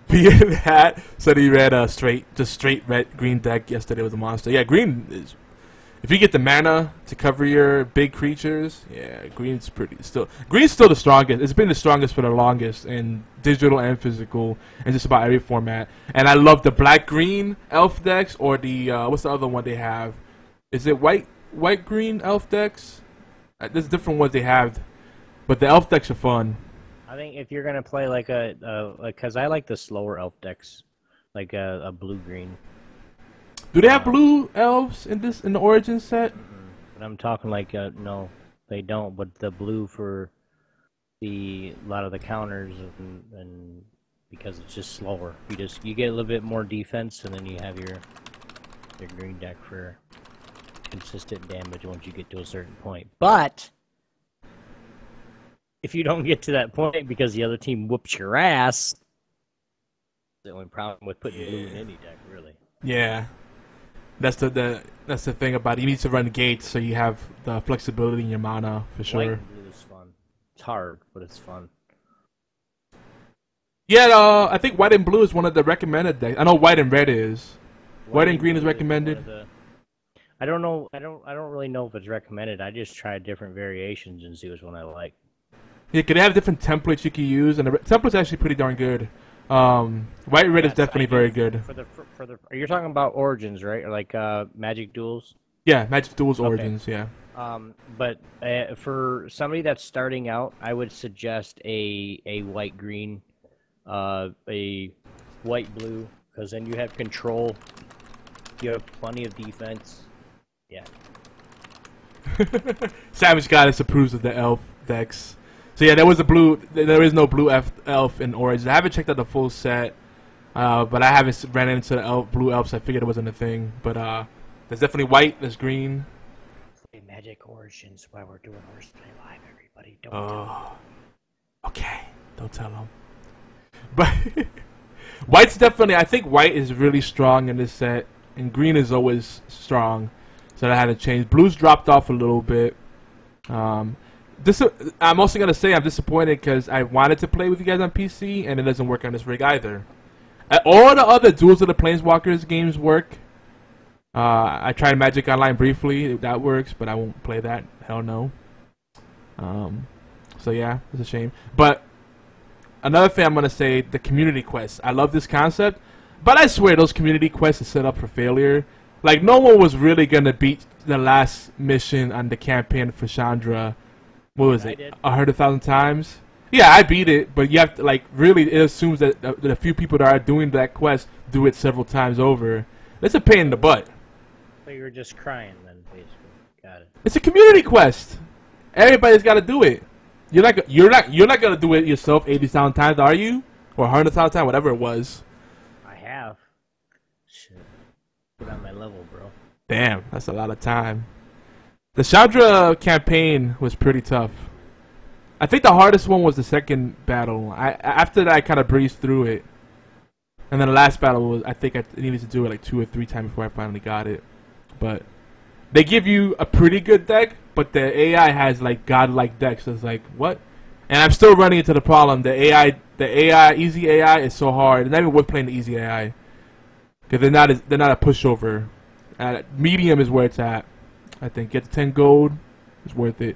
Hat said he read straight red green deck yesterday with a monster. Yeah, green is. If you get the mana to cover your big creatures, yeah, green's still the strongest. It's been the strongest for the longest in digital and physical, and just about every format. And I love the black-green elf decks, or the what's the other one they have? Is it white-green elf decks? There's different ones they have, but the elf decks are fun. I think if you're gonna play like because I like the slower elf decks, like a blue-green. Do they have blue elves in the Origin set? But I'm talking like no, they don't. But the blue for a lot of the counters and because it's just slower. You get a little bit more defense, and then you have your green deck for consistent damage once you get to a certain point. But if you don't get to that point because the other team whoops your ass, the only problem with putting blue in any deck, really. Yeah. That's the thing about it. You need to run gates so you have the flexibility in your mana for sure. White and blue is fun. It's hard, but it's fun. Yeah, I think white and blue is one of the recommended decks. I know white and red is. White and green is recommended. I don't know. I don't really know if it's recommended. I just try different variations and see which one I like. Yeah, cause they have different templates you can use, and the template's actually pretty darn good. White and red is definitely very good. You're talking about Origins, right? Or like Magic Duels? Yeah, Magic Duels Origins, yeah. But for somebody that's starting out, I would suggest a white-green, a white-blue, because then you have control. You have plenty of defense. Yeah. Savage Goddess approves of the elf decks. So yeah, there is no blue elf in Origins. I haven't checked out the full set, but I haven't ran into the blue elves. So I figured it wasn't a thing. But there's definitely white. There's green. Play Magic Origins while we're doing HorsePLAY Live, everybody. Don't tell them. Okay, don't tell them. But white's definitely. I think white is really strong in this set, and green is always strong. So that had to change. Blue's dropped off a little bit. I'm also going to say I'm disappointed because I wanted to play with you guys on PC, and it doesn't work on this rig either. All the other Duels of the Planeswalkers games work. I tried Magic Online briefly. That works, but I won't play that. Hell no. So yeah, it's a shame. But another thing I'm going to say, the community quests. I love this concept, but I swear those community quests are set up for failure. Like, no one was really going to beat the last mission on the campaign for Chandra. What was it? 100,000 times? Yeah, I beat it, but you have to, like, really, it assumes that the few people that are doing that quest do it several times over. It's a pain in the butt. So you were just crying then, basically. Got it. It's a community quest. Everybody's got to do it. You're not gonna do it yourself 80,000 times, are you? Or 100,000 times, whatever it was. I have. Shit. Get on my level, bro. Damn, that's a lot of time. The Chandra campaign was pretty tough. I think the hardest one was the second battle. After that, I kind of breezed through it. And then the last battle was, I think I needed to do it like 2 or 3 times before I finally got it. But they give you a pretty good deck, but the AI has like godlike decks. So it's like what? And I'm still running into the problem. The AI, easy AI is so hard. It's not even worth playing the easy AI because they're not a pushover. Medium is where it's at. I think get the 10 gold is worth it.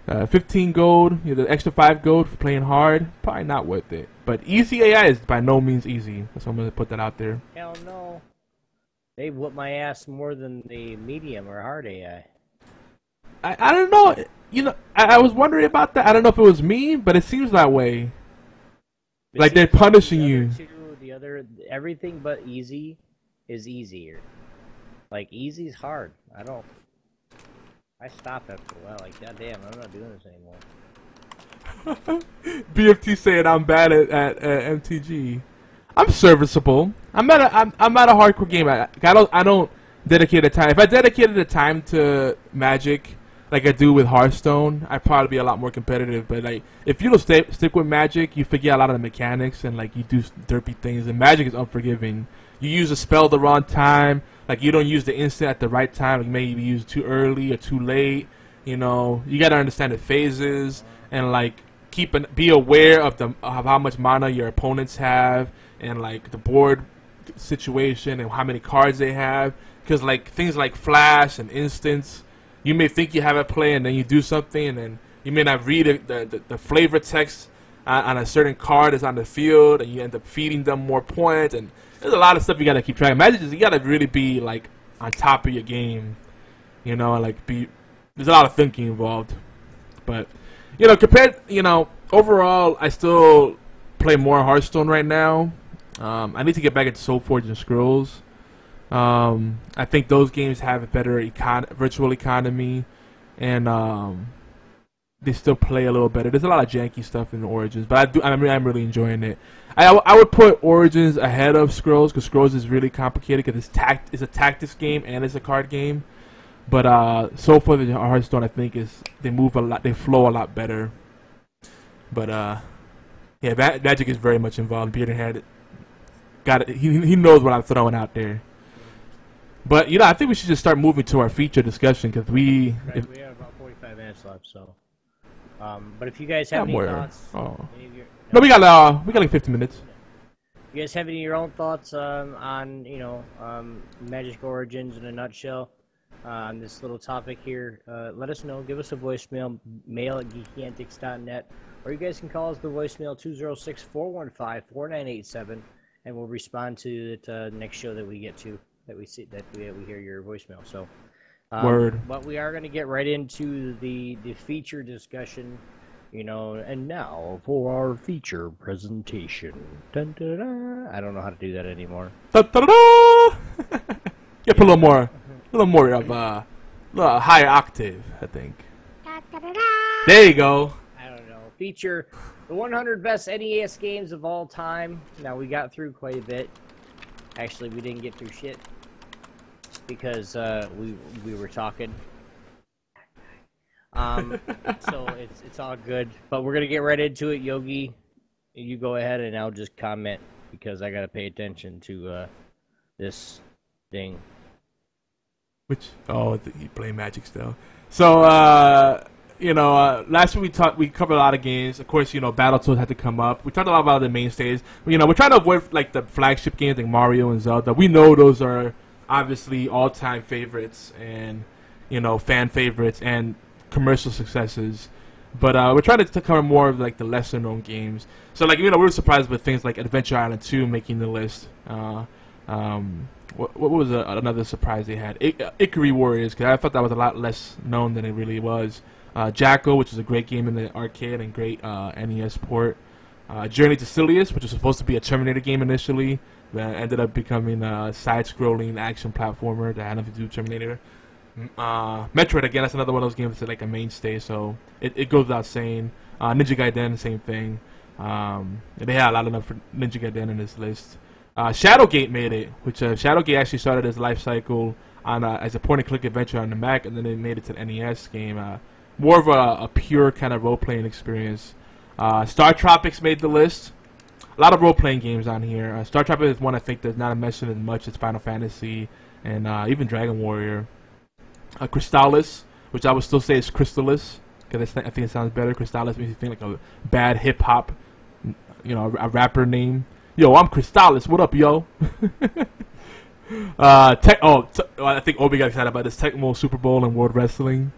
15 gold, you know, the extra 5 gold for playing hard, probably not worth it. But easy AI is by no means easy. So I'm gonna put that out there. Hell no. They whoop my ass more than the medium or hard AI. I don't know. You know, I was wondering about that. I don't know if it was me, but it seems that way. But like see, they're punishing you. Everything but easy is easier. Like easy's hard. I stop after a while. Like goddamn, I'm not doing this anymore. BFT saying I'm bad at MTG. I'm serviceable. I'm at a hardcore game. I don't dedicate the time. If I dedicated the time to Magic like I do with Hearthstone, I'd probably be a lot more competitive. But like, if you don't stick with Magic, you forget a lot of the mechanics and like you do derpy things. And Magic is unforgiving. You use a spell the wrong time. Like you don't use the instant at the right time. Like maybe you use it too early or too late. You know, you gotta understand the phases and like be aware of how much mana your opponents have and like the board situation and how many cards they have. Because like things like flash and instants, you may think you have a play and then you do something and then you may not read the flavor text on a certain card that's on the field and you end up feeding them more points. And there's a lot of stuff you gotta keep track of. Magic is you gotta really be like on top of your game, you know, and like there's a lot of thinking involved. But you know, overall, I still play more Hearthstone right now. I need to get back into Soulforge and Scrolls. I think those games have a better virtual economy, and they still play a little better. There's a lot of janky stuff in Origins, but I'm really enjoying it. I would put Origins ahead of Scrolls because Scrolls is really complicated because it's a tactics game and it's a card game. But Soulforge and Hearthstone, I think they move a lot, they flow a lot better. But yeah, Magic is very much involved. Peter had it. Got it. He knows what I'm throwing out there. But you know, I think we should just start moving to our feature discussion because we have about 45 minutes left. So, but if you guys have any thoughts, no, we got like 15 minutes. You guys have any of your own thoughts on you know Magic Origins in a nutshell on this little topic here? Let us know. Give us a voicemail, mail@geekyantics.net, or you guys can call us the voicemail 206-415-4987, and we'll respond to it next show that we get to. That we hear your voicemail. So, Word. But we are going to get right into the feature discussion, you know. And now for our feature presentation. Dun, dun, dun. I don't know how to do that anymore. Dun, dun, dun. Yeah, put a little more of a higher octave, I think. There you go. I don't know. Feature the 100 best NES games of all time. Now we got through quite a bit. Actually, we didn't get through shit because we were talking. So it's all good. But we're gonna get right into it. Yogi, you go ahead and I'll just comment because I gotta pay attention to this thing. You play Magic still. So you know, last week we covered a lot of games. Of course, you know, Battletoads had to come up. We talked a lot about the mainstays. You know, we're trying to avoid like the flagship games like Mario and Zelda. We know those are obviously all-time favorites and, you know, fan favorites and commercial successes. But we're trying to cover more of like the lesser-known games. So like, you know, we were surprised with things like Adventure Island 2 making the list. What was another surprise they had? Ikari Warriors, because I thought that was a lot less known than it really was. Jackal, which is a great game in the arcade and great NES port. Journey to Silius, which was supposed to be a Terminator game initially, that ended up becoming a side-scrolling action platformer that had nothing to do with Terminator. Metroid, again, that's another one of those games that's like a mainstay, so it goes without saying. Ninja Gaiden, same thing. They had a lot enough for Ninja Gaiden in this list. Shadowgate made it, which Shadowgate actually started its life cycle on as a point-and-click adventure on the Mac, and then they made it to the NES game. More of a pure kind of role-playing experience. Star Tropics made the list. A lot of role-playing games on here. Star Tropics is one I think that's not mentioned as much as Final Fantasy and even Dragon Warrior. Crystallis, which I would still say is Crystallis, because I think it sounds better. Crystallis makes you think like a bad hip hop, a rapper name. Yo, I'm Crystallis. What up, yo? I think Obi got excited about this Tecmo Super Bowl and World Wrestling.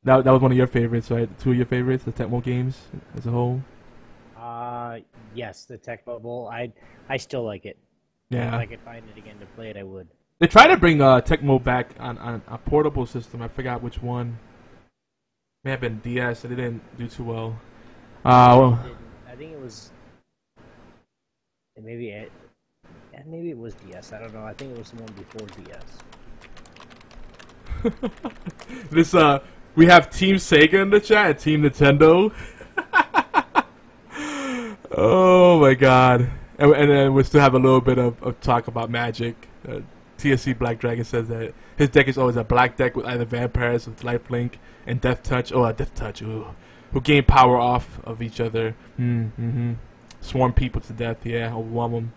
That was one of your favorites, right? Two of your favorites, the Tecmo games as a whole. Yes, the Tecmo Bowl. I still like it. Yeah. If I could find it again to play it, I would. They tried to bring Tecmo back on a portable system. I forgot which one. May have been DS, and it didn't do too well. I think it was. Maybe it was DS. I don't know. I think it was the one before DS. We have Team Sega in the chat and Team Nintendo. Oh my god. And then we still have a little bit of talk about Magic. TSC Black Dragon says that his deck is always a black deck with either vampires with lifelink and death touch. Oh, death touch. Ooh. Who gain power off of each other. Swarm people to death. Yeah, overwhelm them.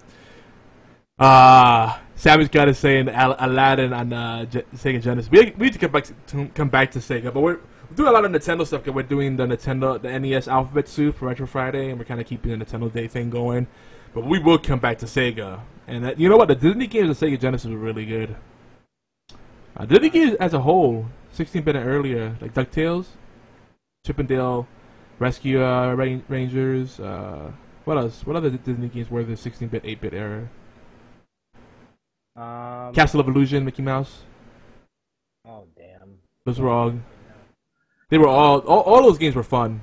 Savage got to say in Aladdin on Sega Genesis. We need to come back to Sega, but we're doing a lot of Nintendo stuff. Cause we're doing the NES Alphabet Soup for Retro Friday, and we're kind of keeping the Nintendo Day thing going. But we will come back to Sega, and you know what? The Disney games on Sega Genesis were really good. Disney games as a whole, 16-bit and earlier, like DuckTales, Chip and Dale, Rescue Rangers. What else? What other Disney games were the 16-bit, 8-bit era? Castle of Illusion, Mickey Mouse. Oh damn! Those were all. They were all those games were fun,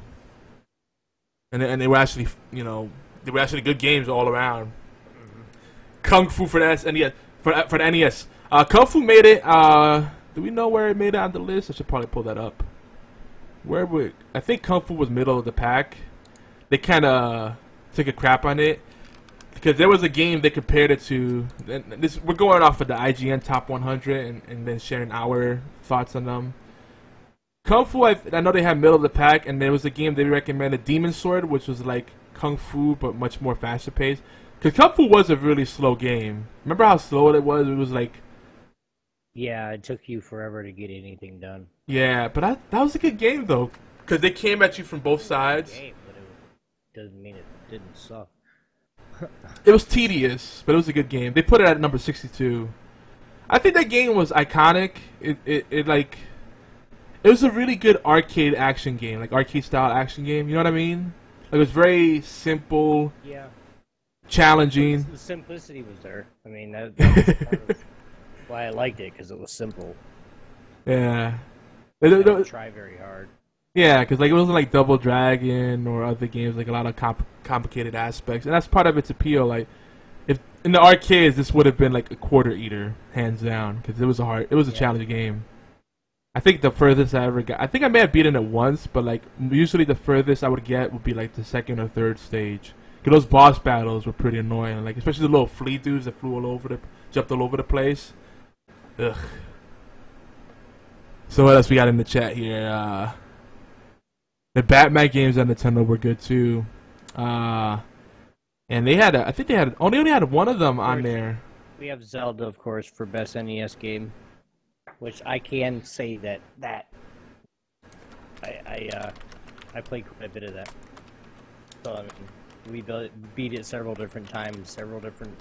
and they were actually they were actually good games all around. Kung Fu for the SNES, for the NES. Kung Fu made it. Do we know where it made it on the list? I should probably pull that up. I think Kung Fu was middle of the pack. They kind of took a crap on it. Because there was a game they compared it to. We're going off of the IGN Top 100 and then sharing our thoughts on them. Kung Fu, I know they had middle of the pack, and there was a game they recommended, Demon Sword, which was like Kung Fu but much more faster paced. Because Kung Fu was a really slow game. Remember how slow it was? It was like. Yeah, it took you forever to get anything done. Yeah, but that was a good game though, because they came at you from both sides. Game, but it doesn't mean it didn't suck. It was tedious, but it was a good game. They put it at number 62. I think that game was iconic. It was a really good arcade action game, like arcade style action game. You know what I mean? Like, it was very simple. Yeah. Challenging. The simplicity was there. I mean, that was part of why I liked it, because it was simple. Yeah. I didn't try very hard. Yeah, because like it wasn't like Double Dragon or other games, like a lot of complicated aspects, and that's part of its appeal. Like, if in the arcades, this would have been like a quarter eater, hands down, because it was a challenging game. I think the furthest I ever got, I think I may have beaten it once, but like usually the furthest I would get would be like the second or third stage. Because those boss battles were pretty annoying, like especially the little flea dudes that jumped all over the place. Ugh. So what else we got in the chat here? The Batman games on Nintendo were good too, and they had I think they only had one of them on there. We have Zelda, of course, for best NES game, which I can say that I played quite a bit of that. So I mean, we beat it several different times, several different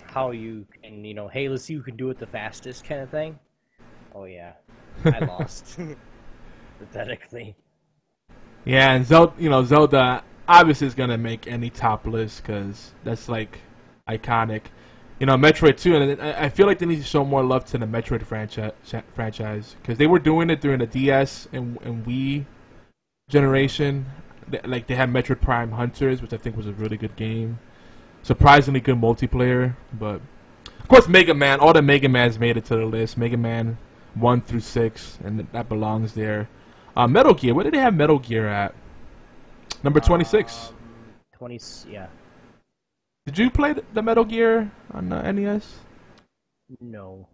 how you can hey, let's see who can do it the fastest kind of thing. Oh yeah, I lost. Pathetically. Yeah, and Zelda obviously is gonna make any top list because that's like iconic. Metroid too, and I feel like they need to show more love to the Metroid franchise because they were doing it during the DS and Wii generation. Like they had Metroid Prime Hunters, which I think was a really good game, surprisingly good multiplayer. But of course, Mega Man. All the Mega Mans made it to the list. Mega Man 1 through 6, and that belongs there. Metal Gear. Where did they have Metal Gear at? Number 26. 20. Yeah. Did you play the Metal Gear on NES? No.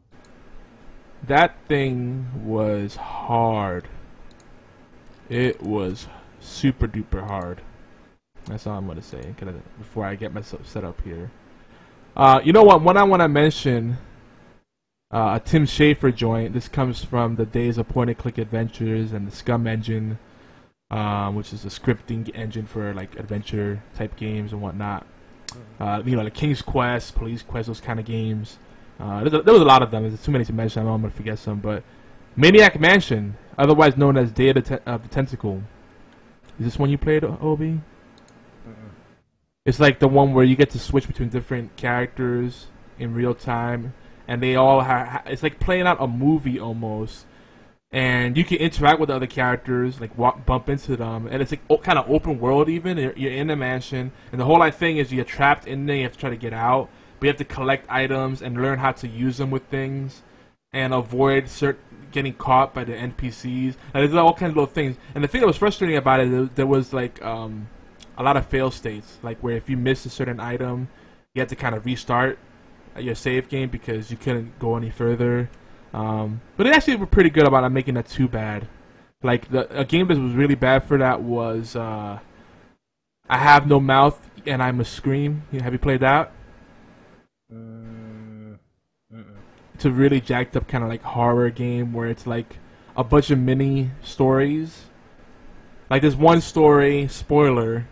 That thing was hard. It was super duper hard. That's all I'm gonna say. Before I get myself set up here. You know what? One I want to mention. a Tim Schafer joint. This comes from the days of point-and-click adventures and the Scum engine, which is a scripting engine for like adventure-type games and whatnot. Like King's Quest, Police Quest, those kind of games. There was a lot of them. There's too many to mention. I know I'm gonna forget some, but Maniac Mansion, otherwise known as Day of the Tentacle. Is this one you played, Obi? It's like the one where you get to switch between different characters in real time, and they all it's like playing out a movie almost, and you can interact with the other characters, like bump into them, and it's like kind of open world even. You're in a mansion, and the whole thing is you're trapped in there, you have to try to get out, but you have to collect items and learn how to use them with things, and avoid getting caught by the NPCs. And there's all kinds of little things, and the thing that was frustrating about it, there was like a lot of fail states, like where if you miss a certain item, you have to kind of restart your save game because you couldn't go any further. But they actually were pretty good about not making that too bad. Like a game that was really bad for that was I Have No Mouth and I Must Scream. Have you played that? It's a really jacked up kind of like horror game where it's like a bunch of mini stories. Like there's one story, spoiler,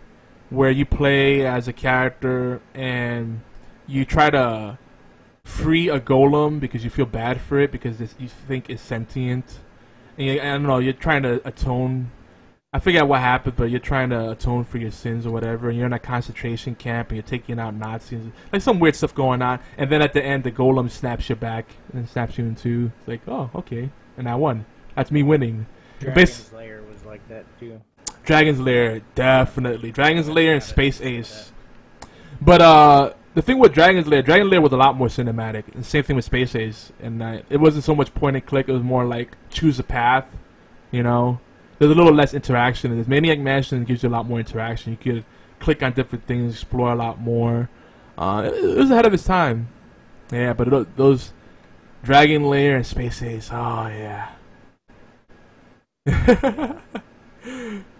where you play as a character and you try to free a golem because you feel bad for it because you think it's sentient. And I don't know, you're trying to atone. I forget what happened, but you're trying to atone for your sins or whatever. And you're in a concentration camp and you're taking out Nazis. Like some weird stuff going on. And then at the end, the golem snaps you back and snaps you in two. It's like, oh, okay. And I won. That's me winning. Dragon's Lair was like that too. Dragon's Lair, definitely. Dragon's Lair and Space Ace. But the thing with Dragon's Lair was a lot more cinematic. And same thing with Space Ace. And it wasn't so much point and click. It was more like choose a path. You know, there's a little less interaction. And this Maniac Mansion gives you a lot more interaction. You could click on different things, explore a lot more. It was ahead of its time. Yeah, but those Dragon Lair and Space Ace. Oh yeah.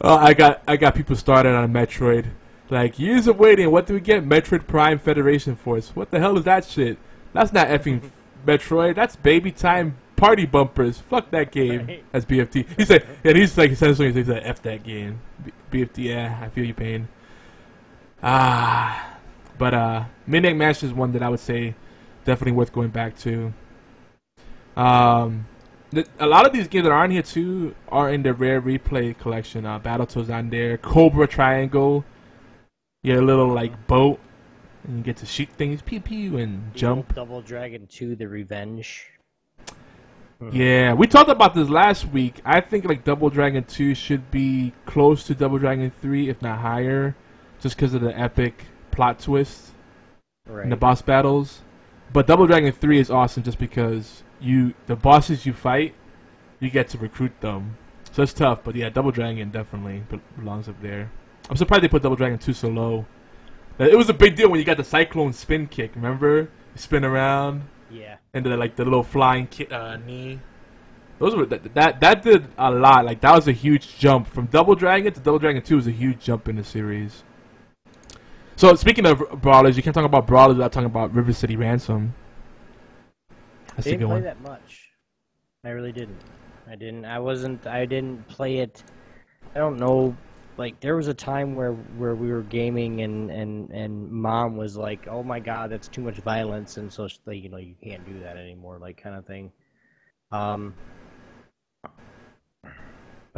Oh, I got people started on a Metroid. Like, years of waiting, what do we get? Metroid Prime Federation Force. What the hell is that shit? That's not effing Metroid. That's baby time party bumpers. Fuck that game. Right. That's BFT. He said, yeah, he said something. He said, F that game. BFT, yeah, I feel your pain. But Maniac Mansion is one that I would say definitely worth going back to. A lot of these games that are on here too are in the rare replay collection. Battletoads on there, Cobra Triangle. You get a little like boat, and you get to shoot things, pew pew, and jump. Double Dragon 2: The Revenge. Yeah, we talked about this last week. I think like Double Dragon 2 should be close to Double Dragon 3, if not higher, just because of the epic plot twist in the boss battles. But Double Dragon 3 is awesome just because the bosses you fight, you get to recruit them. So it's tough, but yeah, Double Dragon definitely belongs up there. I'm surprised they put Double Dragon 2 so low. It was a big deal when you got the Cyclone spin kick, remember? You spin around. Yeah. And then like the little flying knee. Those were that did a lot. Like that was a huge jump from Double Dragon to Double Dragon 2 was a huge jump in the series. So speaking of brawlers, you can't talk about brawlers without talking about River City Ransom. That's a good one. I didn't play that much. I really didn't. I didn't play it. I don't know. Like there was a time where we were gaming and Mom was like, "Oh my God, that's too much violence," and so you know you can't do that anymore, like kind of thing. But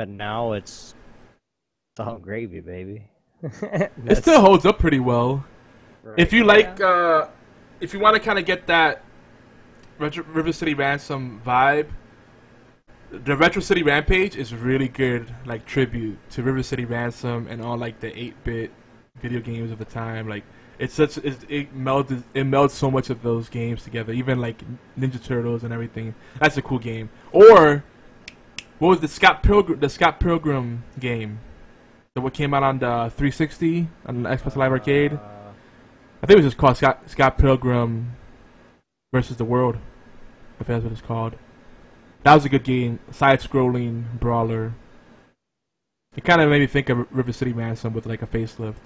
now it's all gravy, baby. It still holds up pretty well. Right. If you like, if you want to kind of get that River City Ransom vibe, the Retro City Rampage is really good, like tribute to River City Ransom and all like the 8-bit video games of the time. Like it melds so much of those games together, even like Ninja Turtles and everything. That's a cool game. Or what was the Scott Pilgrim game? What came out on the 360 on the Xbox Live Arcade? I think it was just called Scott Pilgrim versus the World. If that's what it's called. That was a good game. Side-scrolling brawler. It kind of made me think of River City Ransom with like a facelift.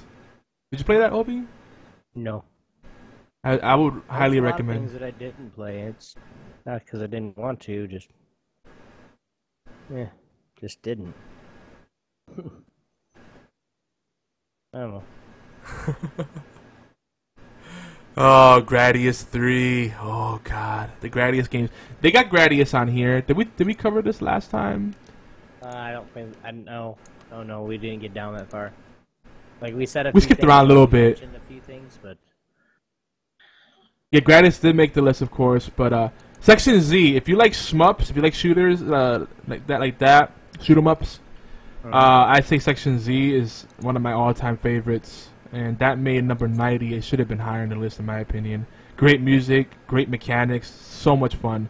Did you play that, Obi? No. I would highly recommend. Things that I didn't play. Not because I didn't want to, just didn't. I don't know. Oh, Gradius 3. Oh God, the Gradius games. They got Gradius on here. Did we cover this last time? I don't think. I don't know. Oh no, we didn't get down that far. Like we said, We skipped around a little bit. A few things, but yeah, Gradius did make the list, of course. But Section Z. If you like shmups, if you like shooters like that, shoot 'em ups. I'd say Section Z is one of my all-time favorites, and that made number 90. It should have been higher in the list, in my opinion. Great music, great mechanics, so much fun.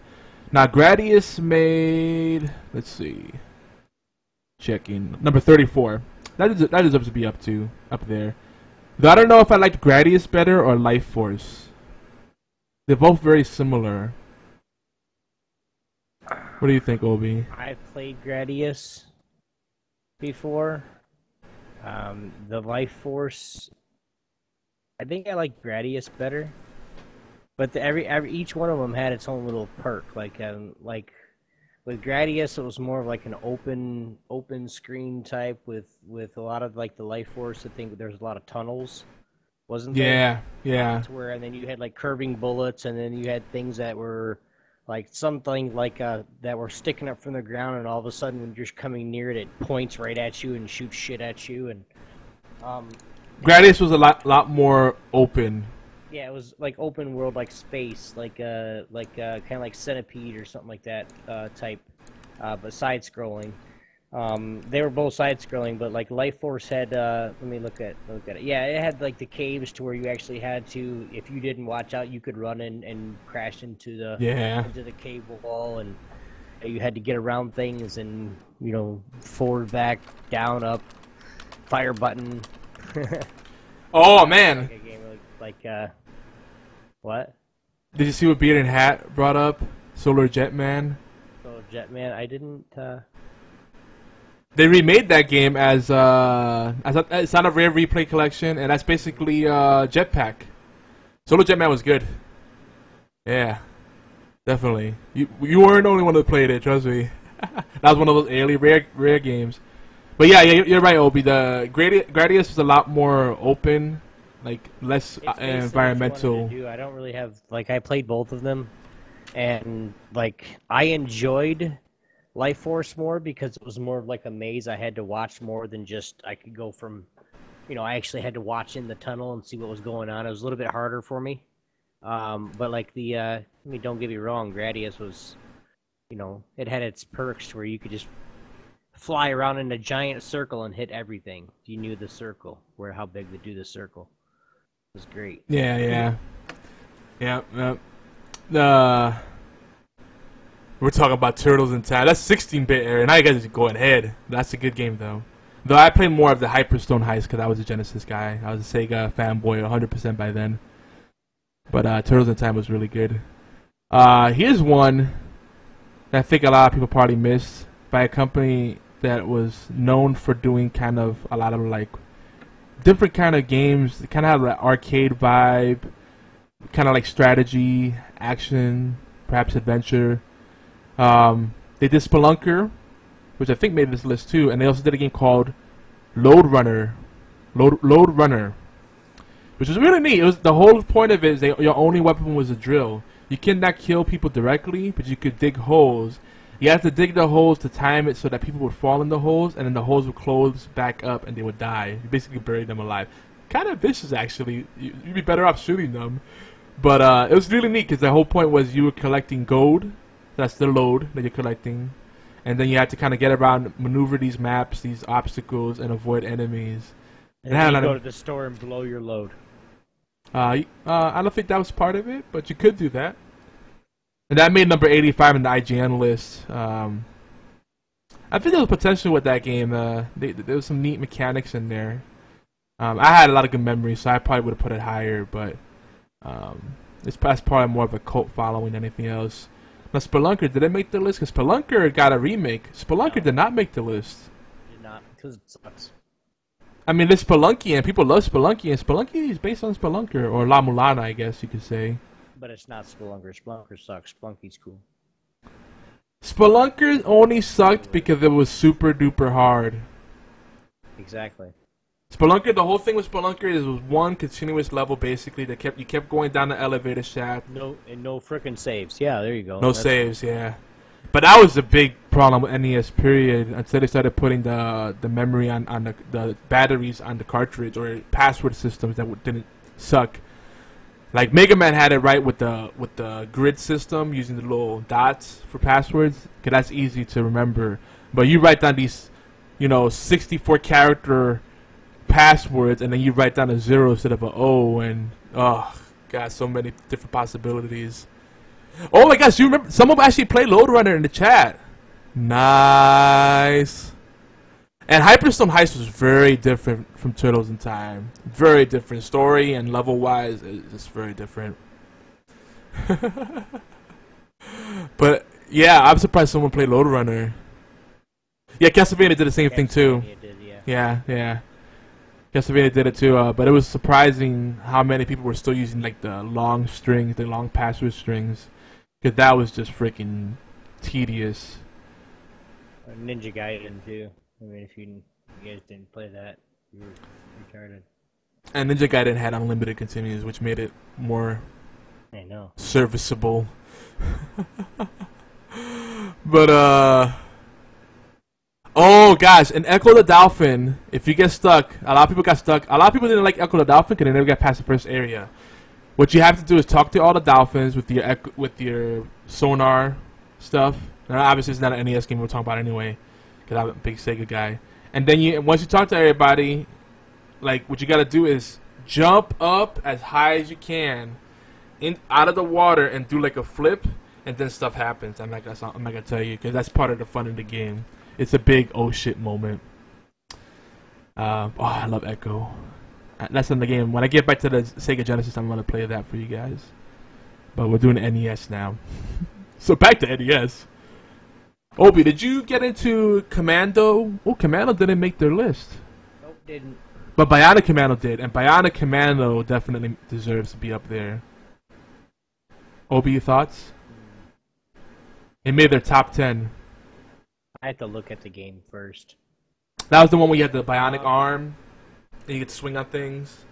Now, Gradius made, let's see, checking, number 34. That deserves to be up there. Though I don't know if I liked Gradius better or Life Force. They're both very similar. What do you think, Obi? I played Gradius before. The Life Force, I think I like Gradius better, but each one of them had its own little perk. Like with Gradius, it was more of like an open screen type with a lot of like the Life Force. I think there's a lot of tunnels, wasn't there? Yeah. And then you had like curving bullets, and then you had things that were like something like that were sticking up from the ground, and all of a sudden when you're coming near it, it points right at you and shoots shit at you. And Gradius was a lot more open. Yeah, it was like open world, like space, like kind of like Centipede or something like that type, but side scrolling. They were both side scrolling, but like Life Force had. Let me look at it. Yeah, it had like the caves to where you actually had to, if you didn't watch out, you could run in and crash into the cave wall, and you had to get around things and forward, back, down, up, fire button. Oh man! Like a game what? Did you see what Beard and Hat brought up? Solar Jetman. Solar Jetman. I didn't. They remade that game as it's not a rare replay collection, and that's basically Jetpack. Solar Jetman was good. Yeah, definitely. You weren't the only one that played it. Trust me. That was one of those early rare games. But yeah, you're right, Obi. The Gradius is a lot more open, like less environmental. I don't really have I played both of them, and I enjoyed Life Force more because it was more of like a maze. I had to watch more than just I could go from, I actually had to watch in the tunnel and see what was going on. It was a little bit harder for me, but like don't get me wrong, Gradius was, it had its perks where you could just fly around in a giant circle and hit everything. You knew the circle, how big to do the circle. It was great. Yeah. We're talking about Turtles in Time. That's 16-bit era. Now you guys are going ahead. That's a good game, though. Though I played more of the Hyperstone Heist because I was a Genesis guy. I was a Sega fanboy 100% by then. But Turtles in Time was really good. Here's one that I think a lot of people probably missed, by a company that was known for doing kind of a lot of different kind of games. They kind of have an arcade vibe, kind of like strategy, action, perhaps adventure. They did Spelunker, which I think made this list too, and they also did a game called Load Runner, which was really neat. It was the whole point of it is your only weapon was a drill. You cannot kill people directly, but you could dig holes. You have to dig the holes to time it so that people would fall in the holes, and then the holes would close back up and they would die. You basically buried them alive. Kind of vicious, actually. You'd be better off shooting them. But it was really neat because the whole point was you were collecting gold. That's the load that you're collecting. And then you had to kind of get around, maneuver these maps, these obstacles, and avoid enemies. And then you go to the store and blow your load. I don't think that was part of it, but you could do that. And that made number 85 in the IGN list. I think there was potential with that game. There was some neat mechanics in there. I had a lot of good memories, so I probably would have put it higher, but that's probably more of a cult following than anything else. Now, Spelunker, did it make the list? Because Spelunker got a remake. Spelunker did not make the list. Did not, because it sucks. I mean, there's Spelunky, and people love Spelunky, and Spelunky is based on Spelunker, or La Mulana, I guess you could say. But it's not Spelunker. Spelunker sucks. Spelunky's cool. Spelunker only sucked because it was super duper hard. Exactly. Spelunker, the whole thing with Spelunker is it was one continuous level basically that you kept going down the elevator shaft. No frickin' saves. Yeah, there you go. No saves, yeah. But that was a big problem with NES period until they started putting the memory on the batteries on the cartridge or password systems that didn't suck. Like Mega Man had it right with the grid system using the little dots for passwords, cause that's easy to remember. But you write down these, 64 character passwords, and then you write down a 0 instead of an O, and oh god, so many different possibilities. Oh my gosh, you remember? Someone actually played Load Runner in the chat. Nice. And Hyperstone Heist was very different from Turtles in Time. Very different story and level-wise, it's just very different. But yeah, I'm surprised someone played Load Runner. Yeah, Castlevania did the same thing too. Did, Yeah. Castlevania did it too, but it was surprising how many people were still using like the long strings, the long password strings, because that was just freaking tedious. Ninja Gaiden too. I mean, if you guys didn't play that, you were retarded. And Ninja Gaiden had unlimited continues, which made it more serviceable. But oh gosh, and Echo the Dolphin, if you get stuck, a lot of people got stuck. A lot of people didn't like Echo the Dolphin because they never got past the first area. What you have to do is talk to all the dolphins with your sonar stuff. Now, obviously, it's not an NES game we're talking about anyway, because I'm a big Sega guy. And then once you talk to everybody, like what you got to do is jump up as high as you can, out of the water, and do like a flip, and then stuff happens. I'm not gonna tell you because that's part of the fun of the game. It's a big oh shit moment. Oh, I love Echo. That's in the game. When I get back to the Sega Genesis, I'm gonna play that for you guys. But we're doing NES now. So back to NES. Obi, did you get into Commando? Oh, Commando didn't make their list. Nope, didn't. But Bionic Commando did, and Bionic Commando definitely deserves to be up there. Obi, your thoughts? It made their top 10. I have to look at the game first. That was the one where you had the bionic arm, and you get to swing on things,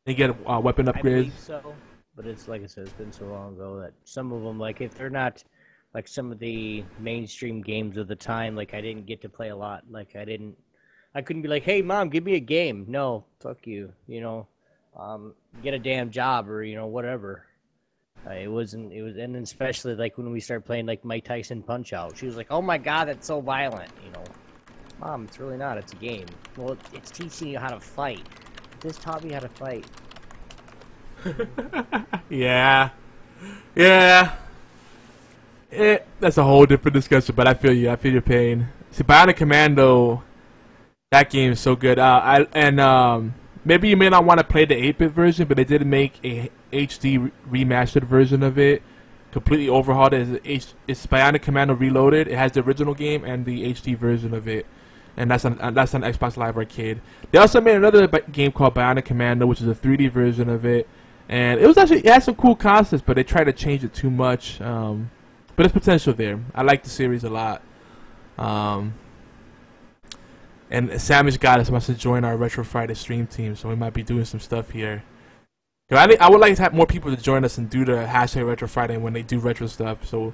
and you get weapon upgrades. I believe so, but it's like I said, it's been so long ago that some of them, like if they're not like some of the mainstream games of the time, like I didn't get to play a lot. Like I couldn't be like, hey mom, give me a game. No, fuck you. Get a damn job or whatever. And especially like when we started playing like Mike Tyson Punch Out, she was like, "Oh my god, that's so violent." Mom, it's really not. It's a game. Well, it's teaching you how to fight. This taught me how to fight. Yeah. That's a whole different discussion, but I feel you. I feel your pain. See, Bionic Commando, that game is so good. Maybe you may not want to play the 8-bit version, but they did make a HD remastered version of it, completely overhauled it. It's Bionic Commando Reloaded. It has the original game and the HD version of it, and that's on Xbox Live Arcade. They also made another game called Bionic Commando, which is a 3D version of it, and it had some cool concepts, but they tried to change it too much. But there's potential there. I like the series a lot. And Savage Goddess wants to join our Retro Friday stream team, so we might be doing some stuff here. I would like to have more people to join us and do the hashtag Retro Friday when they do retro stuff, so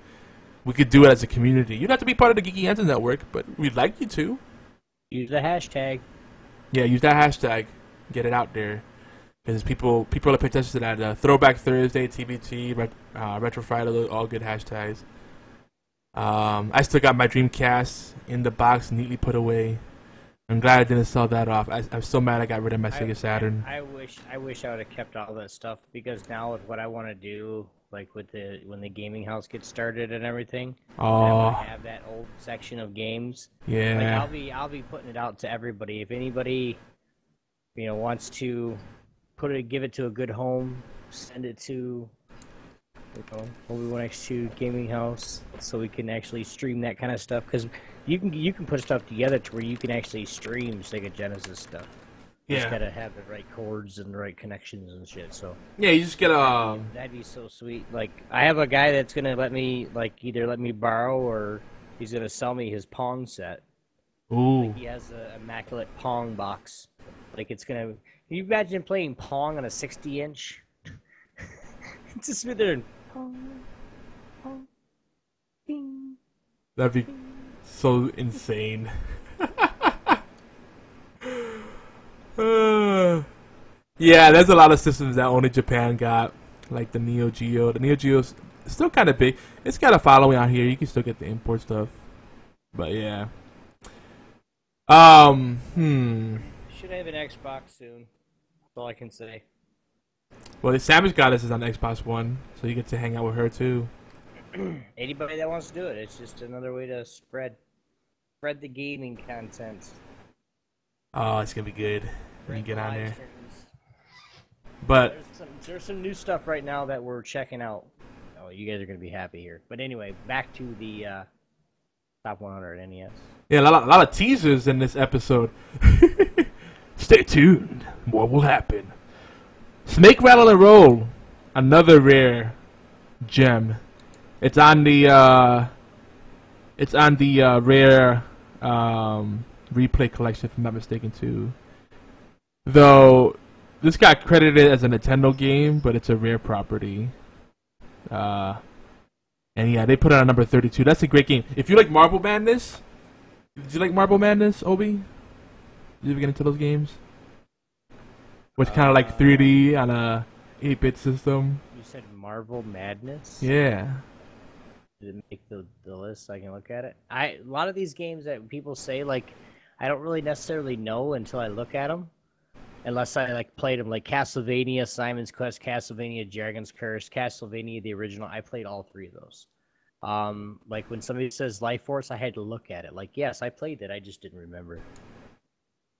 we could do it as a community. You don't have to be part of the Geeky Answers Network, but we'd like you to. Use the hashtag. Yeah, use that hashtag. Get it out there. Because people are paying attention to that. Throwback Thursday, TBT, Retro Friday, all good hashtags. I still got my Dreamcast in the box, neatly put away. I'm glad I didn't sell that off. I'm so mad I got rid of my Sega Saturn. I wish I would have kept all that stuff, because now with what I want to do, like with when the gaming house gets started and everything, I have that old section of games. Yeah. Like I'll be putting it out to everybody. If anybody, wants to give it to a good home, send it to Obi-Wan-X2 Gaming House, so we can actually stream that kind of stuff, because you can put stuff together to where you can actually stream Sega Genesis stuff. You just gotta have the right cords and the right connections and shit. So yeah, you just gotta. That'd be so sweet. Like I have a guy that's gonna let me either let me borrow or He's gonna sell me his Pong set. Ooh. Like he has an immaculate Pong box. Like it's gonna. Can you imagine playing Pong on a 60-inch? Just sit there and Pong, Pong, ding. That'd be so insane. Yeah, there's a lot of systems that only Japan got, like the Neo Geo. The Neo Geo's still kind of big. It's got a following out here. You can still get the import stuff, but yeah. Should have an Xbox soon. That's all I can say. Well, the Savage Goddess is on Xbox One, so you get to hang out with her too. Anybody that wants to do it, it's just another way to spread the gaming content. Oh, it's gonna be good when you get on there. Streams. But There's some new stuff right now that we're checking out. Oh, you guys are gonna be happy here. But anyway, back to the top 100 NES. yeah, a lot of teasers in this episode. Stay tuned. More will happen. Snake Rattle and Roll, another rare gem. It's on the rare replay collection, if I'm not mistaken, too. Though this got credited as a Nintendo game, but it's a rare property. And yeah, they put it on number 32. That's a great game. If you like Marble Madness, did you like Marble Madness, Obi? Did you ever get into those games? Which kind of like 3D on a 8-bit system. You said Marvel Madness? Yeah. Did it make the list so I can look at it? A lot of these games that people say, like, I don't really necessarily know until I look at them. Unless I, like, played them, like Castlevania, Simon's Quest, Castlevania, Dragon's Curse, Castlevania, the original. I played all three of those. Like, when somebody says Life Force, I had to look at it. Like, yes, I played it, I just didn't remember.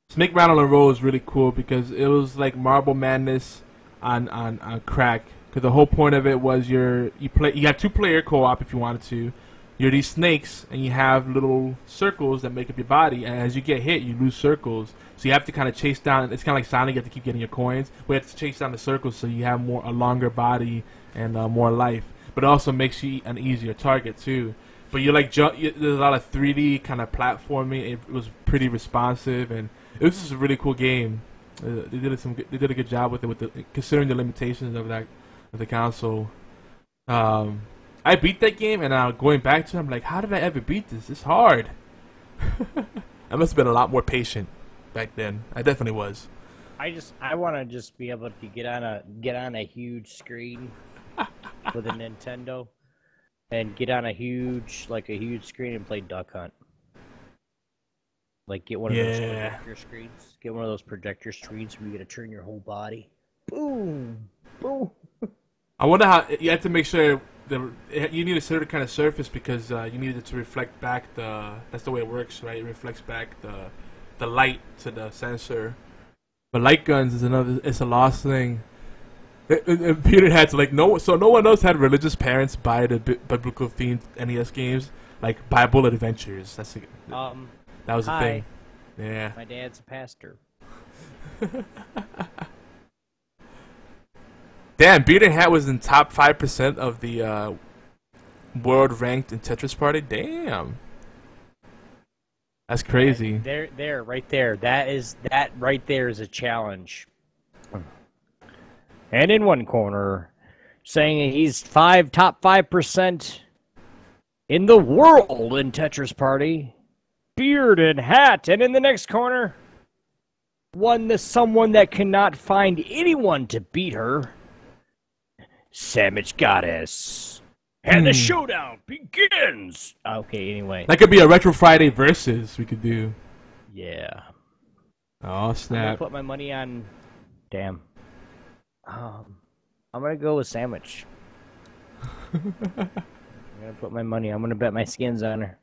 Snake Rattle and Roll is really cool because it was like Marble Madness on crack. Because the whole point of it was you have 2-player co-op if you wanted to. You're these snakes and you have little circles that make up your body, and as you get hit, you lose circles. So you have to kind of chase down. It's kind of like Sonic. You have to keep getting your coins. We have to chase down the circles so you have a longer body and more life. But it also makes you an easier target too. But you like there's a lot of 3D kind of platforming. It was pretty responsive, and it was just a really cool game. They did a good job with it, considering the limitations of the console. I beat that game, and going back to it, I'm like, how did I ever beat this? It's hard. I must have been a lot more patient back then. I definitely was. I want to just be able to get on a huge screen with a Nintendo, and get on a huge screen and play Duck Hunt. Like, get one of those projector screens. Get one of those projector screens where you got to turn your whole body. Boom, boom. I wonder how you have to make sure you need a certain kind of surface because you need it to reflect back that's the way it works, right? It reflects back the light to the sensor. But light guns is it's a lost thing. And Peter had to no one else had religious parents buy the biblical themed NES games, like Bible Adventures. That was a thing. Yeah. My dad's a pastor. Damn, Bearded Hat was in top 5% of the world ranked in Tetris Party. Damn, that's crazy. Right there. That right there is a challenge. And in one corner, saying he's top 5% in the world in Tetris Party, Bearded Hat. And in the next corner, someone that cannot find anyone to beat her, Savage Goddess. And the showdown begins! Okay, anyway. That could be a Retro Friday versus we could do. Yeah. Oh, snap. I'm gonna put my money on... Damn. I'm gonna go with Sandwich. I'm gonna put my money... I'm gonna bet my skins on her.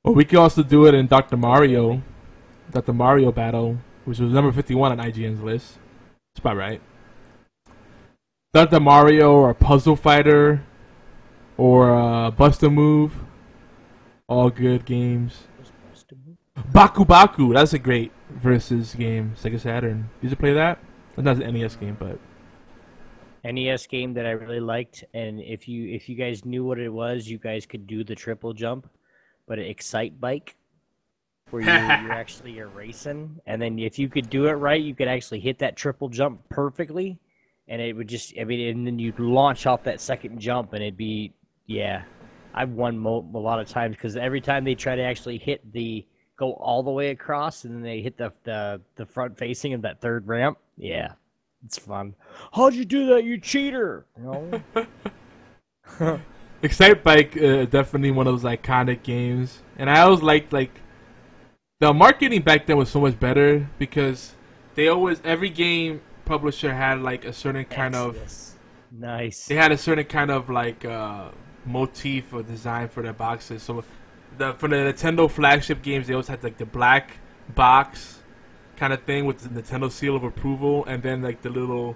Well, we could also do it in Dr. Mario. Dr. Mario Battle, which was number 51 on IGN's list. That's about right. Dr. Mario or Puzzle Fighter or Bust-A-Move. All good games. Baku Baku, that's a great versus game. Sega Saturn. Did you play that? That's not an NES game, but... NES game that I really liked, and if you guys knew what it was, you guys could do the triple jump. but an Excite bike, where you're racing, and then if you could do it right, you could actually hit that triple jump perfectly, and it would just, I mean, and then you'd launch off that second jump, and it'd be, yeah. I've won a lot of times because every time they try to actually go all the way across, and then they hit the front facing of that third ramp. Yeah, it's fun. How'd you do that, you cheater? You know? Excite Bike, definitely one of those iconic games, and I always liked the marketing back then was so much better because every game publisher had a certain kind of nice. They had a certain kind of motif or design for their boxes. So for the Nintendo flagship games, they always had the black box kind of thing with the Nintendo seal of approval, and then the little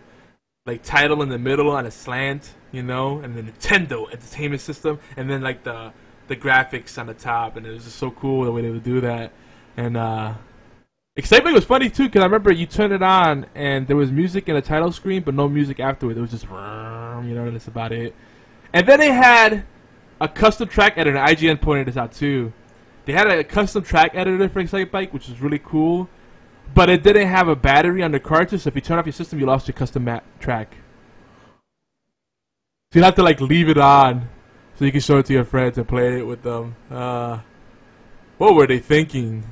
title in the middle on a slant, and the Nintendo Entertainment System, and then the graphics on the top, and it was just so cool the way they would do that. And Excitement was funny too, because I remember you turned it on and there was music in the title screen, but no music afterward. It was just, and that's about it. And then they had a custom track editor. IGN pointed this out too. They had a custom track editor for Excite Bike, which was really cool, but it didn't have a battery on the cartridge. So if you turn off your system, you lost your custom track. So you have to leave it on so you can show it to your friends and play it with them. What were they thinking?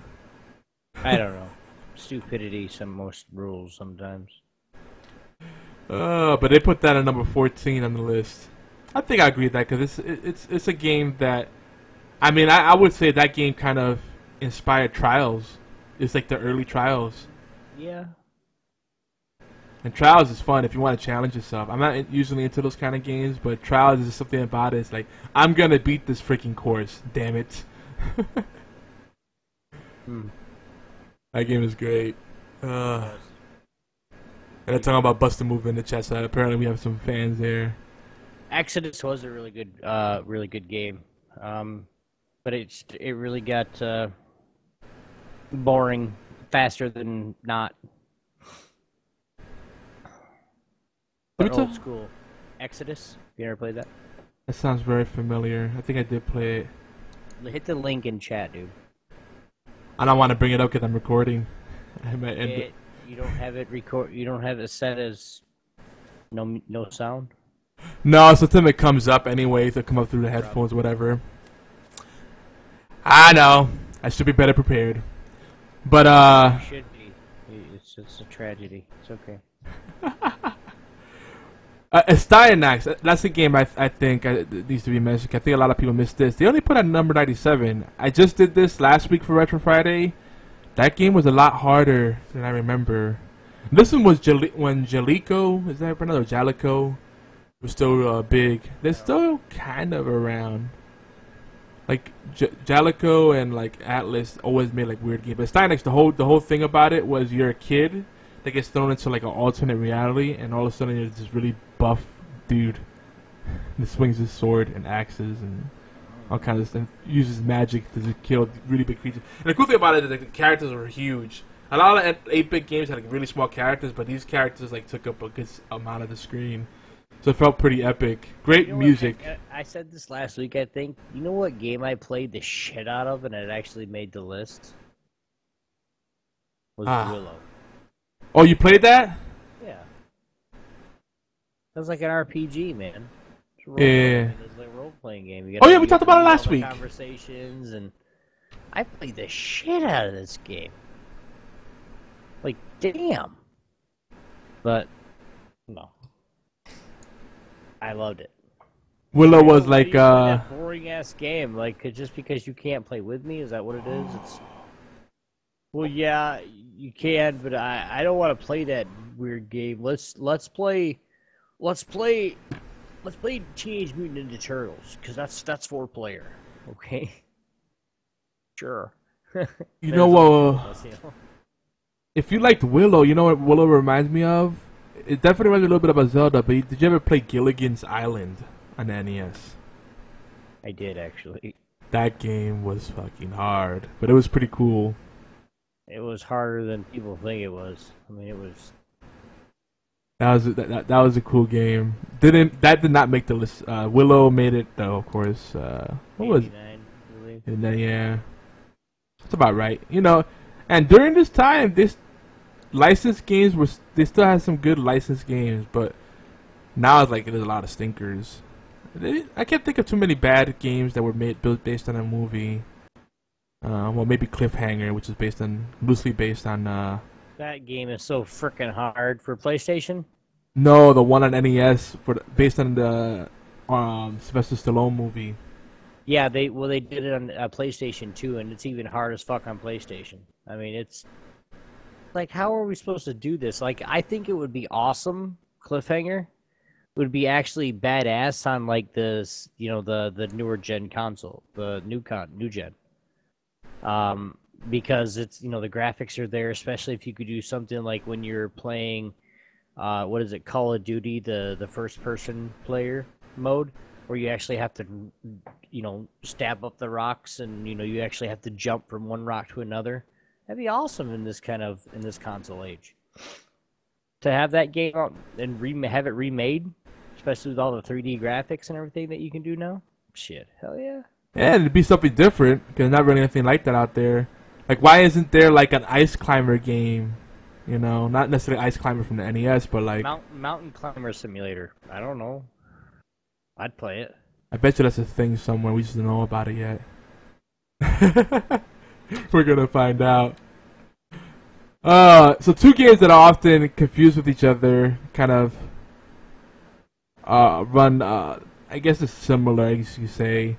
I don't know. Stupidity, most rules sometimes. But they put that at number 14 on the list. I think I agree with that because it's a game that, I would say that game kind of inspired Trials. It's the early Trials. Yeah. And Trials is fun if you want to challenge yourself. I'm not usually into those kind of games, but Trials is something about it. It's I'm gonna beat this freaking course. Damn it. That game is great. And they're talking about Buster Move in the chat, so apparently we have some fans there. Exodus was a really good game, but it really got boring faster than not. But old school Exodus. You ever played that? That sounds very familiar. I think I did play it. Hit the link in chat, dude. I don't want to bring it up because I'm recording. I might end it. You don't have it You don't have it set as no sound. No, sometimes it comes up anyway. It'll come up through the headphones, whatever. I know. I should be better prepared. But You should be. It's a tragedy. It's okay. Styanax, that's a game I think needs to be mentioned. I think a lot of people missed this. They only put at number 97. I just did this last week for Retro Friday. That game was a lot harder than I remember. This one was when Jalico, is that another Jalico, was still big. They're still kind of around. Jalico and Atlas always made weird games. But Styanax, the whole thing about it was you're a kid that gets thrown into an alternate reality, and all of a sudden you're this really buff dude that swings his sword and axes and all kinds of stuff, uses magic to kill really big creatures. And the cool thing about it is the characters were huge. A lot of 8-bit games had really small characters, but these characters took up a good amount of the screen, so it felt pretty epic. Great music. I said this last week, I think. You know what game I played the shit out of and it actually made the list? Was Willow. Oh, you played that? Yeah. That was like an RPG, man. Yeah. It was like a role-playing game. Oh yeah, we talked about it last week. Conversations, and I played the shit out of this game. Damn. But no, I loved it. Willow was that boring-ass game. Just because you can't play with me, is that what it is? Well, yeah, you can, but I don't want to play that weird game. Let's play Teenage Mutant Ninja Turtles, because that's 4-player. Okay. Sure. You know what? If you liked Willow, you know what Willow reminds me of? It definitely reminds me a little bit about Zelda. But did you ever play Gilligan's Island on the NES? I did, actually. That game was fucking hard, but it was pretty cool. It was harder than people think it was. It was. That was a cool game. That did not make the list. Willow made it though, of course. What was? 89, I believe. And then yeah, that's about right. You know, and during this time, this licensed games they still had some good licensed games, but now it's like there's a lot of stinkers. I can't think of too many bad games that were built based on a movie. Well, maybe Cliffhanger, which is loosely based on. That game is so freaking hard for PlayStation. No, the one on NES based on the Sylvester Stallone movie. Yeah, they did it on PlayStation 2, and it's even hard as fuck on PlayStation. I mean, it's like, how are we supposed to do this? Like, I think it would be awesome. Cliffhanger would be actually badass on like this, the newer gen console, the new gen. Because it's the graphics are there, especially if you could do something like when you're playing, what is it, Call of Duty, the first person player mode, where you actually have to, stab up the rocks, and you actually have to jump from one rock to another. That'd be awesome in this console age. To have that game out and have it remade, especially with all the 3D graphics and everything that you can do now. Shit, hell yeah. Yeah, it'd be something different, because not really anything like that out there. Like, why isn't there like an Ice Climber game? Not necessarily Ice Climber from the NES, but like Mountain Climber Simulator. I don't know. I'd play it. I bet you that's a thing somewhere. We just don't know about it yet. We're gonna find out. So two games that are often confused with each other, kind of run. I guess it's similar, I guess you say.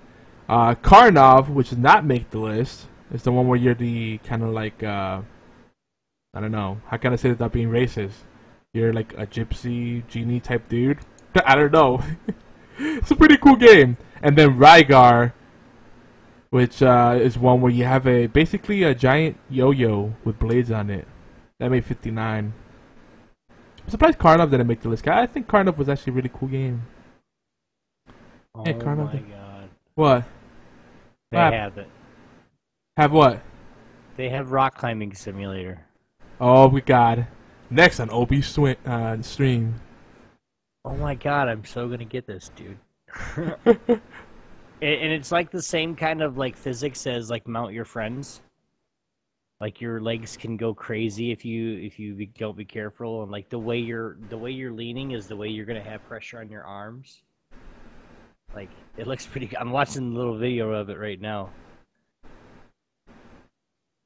Karnov, which does not make the list, is the one where you're the kind of like I don't know, how can I say that without being racist? You're like a gypsy genie type dude. I don't know. It's a pretty cool game. And then Rygar, which is one where you have basically a giant yo-yo with blades on it. That made 59. I'm surprised Karnov didn't make the list. I think Karnov was actually a really cool game. Oh yeah, my god. What? They have it. Have what? They have Rock Climbing Simulator. Oh my god. Next on OB stream. Oh my god, I'm so gonna get this, dude. And it's like the same kind of like physics as like Mount Your Friends. Like your legs can go crazy if you don't be careful, and like the way you're leaning is the way you're gonna have pressure on your arms. Like, it looks pretty. I'm watching a little video of it right now.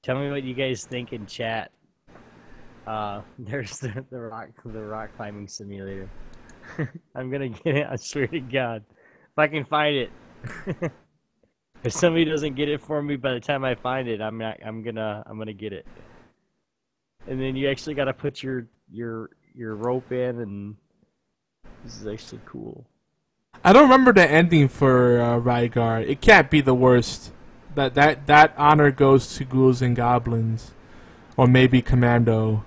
Tell me what you guys think in chat. There's the rock climbing simulator. I'm gonna get it. I swear to God, if I can find it. If somebody doesn't get it for me by the time I find it, I'm gonna get it. And then you actually gotta put your rope in, and this is actually cool. I don't remember the ending for Rygar. It can't be the worst. That honor goes to Ghouls and Goblins, or maybe Commando.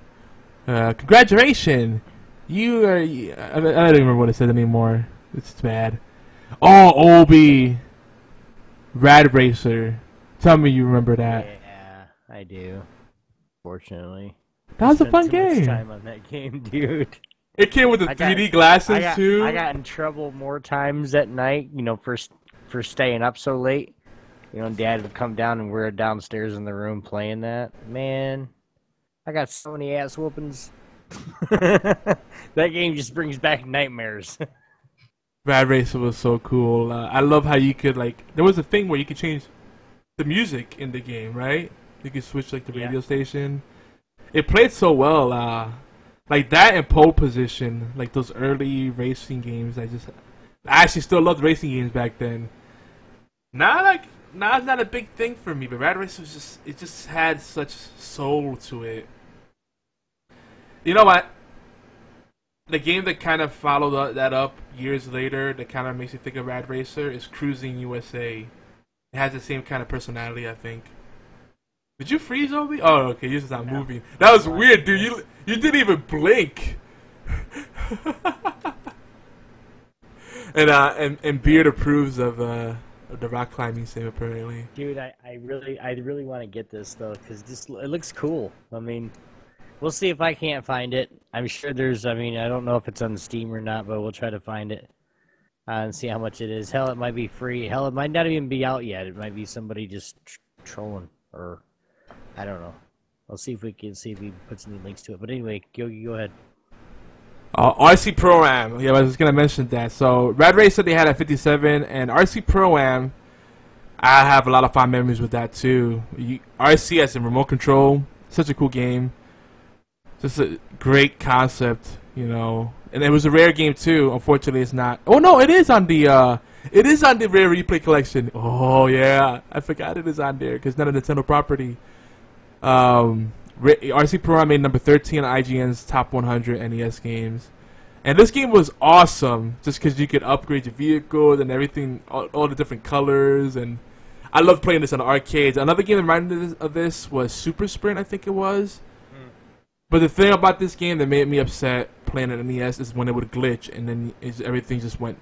Congratulations! You are. I don't remember what it said anymore. It's bad. Oh, Obi, Rad Racer. Tell me you remember that. Yeah, I do. Fortunately, that was a fun too much game. time on that game, dude. It came with the 3D glasses too. I got in trouble more times at night, for staying up so late. Dad would come down and we're downstairs in the room playing that. Man, I got so many ass whoopings. That game just brings back nightmares. Rad Racer was so cool. I love how you could there was a thing where you could change the music in the game, right? You could switch the radio station. It played so well. Like that and Pole Position, like those early racing games. I actually still loved racing games back then. Now it's not a big thing for me, but Rad Racer was just had such soul to it. You know what? The game that kind of followed that up years later, that kind of makes you think of Rad Racer, is Cruising USA. It has the same kind of personality, I think. Did you freeze, Obi? Oh, okay, you're just not moving. That was weird, dude. You didn't even blink. And Beard approves of the rock climbing sim, apparently. Dude, I really want to get this though, because it looks cool. I mean, we'll see if I can't find it. I'm sure there's. I mean, I don't know if it's on Steam or not, but we'll try to find it. and see how much it is. Hell, it might be free. Hell, it might not even be out yet. It might be somebody just trolling, or I don't know. I'll see if we can puts any links to it. But anyway, go ahead. RC Pro-Am. Yeah, I was gonna mention that. So Rad Race said they had at 57, and RC Pro-Am. I have a lot of fond memories with that too. RC as a remote control, such a cool game. Just a great concept, you know. And it was a rare game too. Unfortunately, it's not. Oh no, it is on the rare replay collection. Oh yeah, I forgot it is on there because not a Nintendo property. RC Pro made number 13 on IGN's top 100 NES games, and this game was awesome just because you could upgrade your vehicle and everything, all the different colors, and I loved playing this on the arcades. Another game that reminded me of this was Super Sprint, I think it was. But the thing about this game that made me upset playing an NES is when it would glitch and then everything just went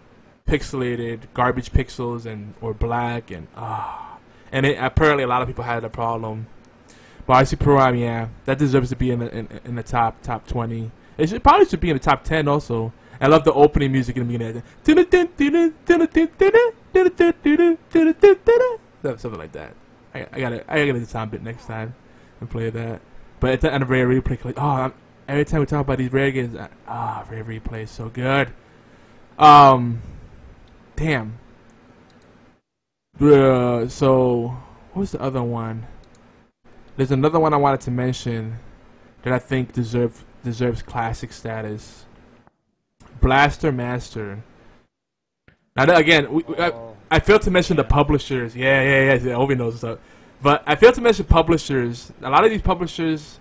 pixelated, garbage pixels or black, and apparently a lot of people had a problem. But RC Pro-Am, yeah, that deserves to be in the top 20. It probably should be in the top 10 also. I love the opening music in the beginning. Something like that. I gotta do the sound bit next time and play that. But it's on a rare replay. Like, every time we talk about these rare games, rare replay is so good. Damn. So what was the other one? There's another one I wanted to mention that I think deserves classic status. Blaster Master. Now again, I failed to mention the publishers. Yeah. Obi knows stuff. But I failed to mention publishers. A lot of these publishers,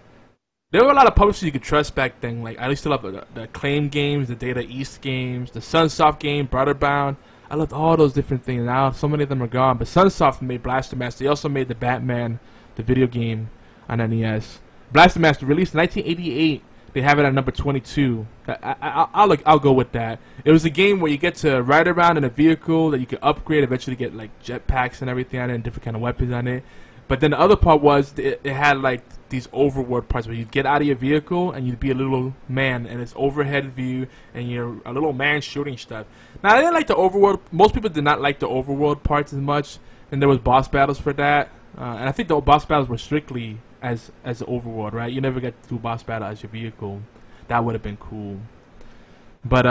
there were a lot of publishers you could trust back then. Like I used to love the Acclaim games, the Data East games, the Sunsoft game, Brotherbound. I loved all those different things. Now so many of them are gone. But Sunsoft made Blaster Master. They also made the Batman, the video game, on NES. Blaster Master released in 1988. They have it at number 22. I'll go with that. It was a game where you get to ride around in a vehicle that you can upgrade, eventually get like jetpacks and everything on it, and different kind of weapons on it. But then the other part was it had like these overworld parts where you'd get out of your vehicle and you'd be a little man, and it's overhead view, and you're a little man shooting stuff. Now I didn't like the overworld. Most people did not like the overworld parts as much, and there was boss battles for that. And I think the boss battles were strictly as overworld, right? You never get to do boss battle as your vehicle. That would have been cool. But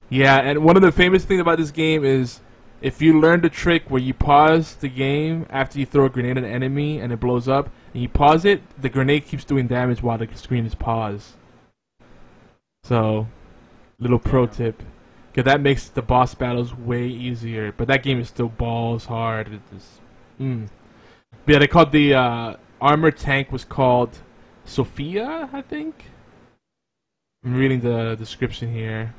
yeah, and one of the famous things about this game is if you learn the trick where you pause the game after you throw a grenade at an enemy and it blows up, and you pause it, the grenade keeps doing damage while the screen is paused. So, little pro tip. Because that makes the boss battles way easier. But that game is still balls hard. It just, But yeah, they called the armored tank was called Sophia, I think. I'm reading the description here.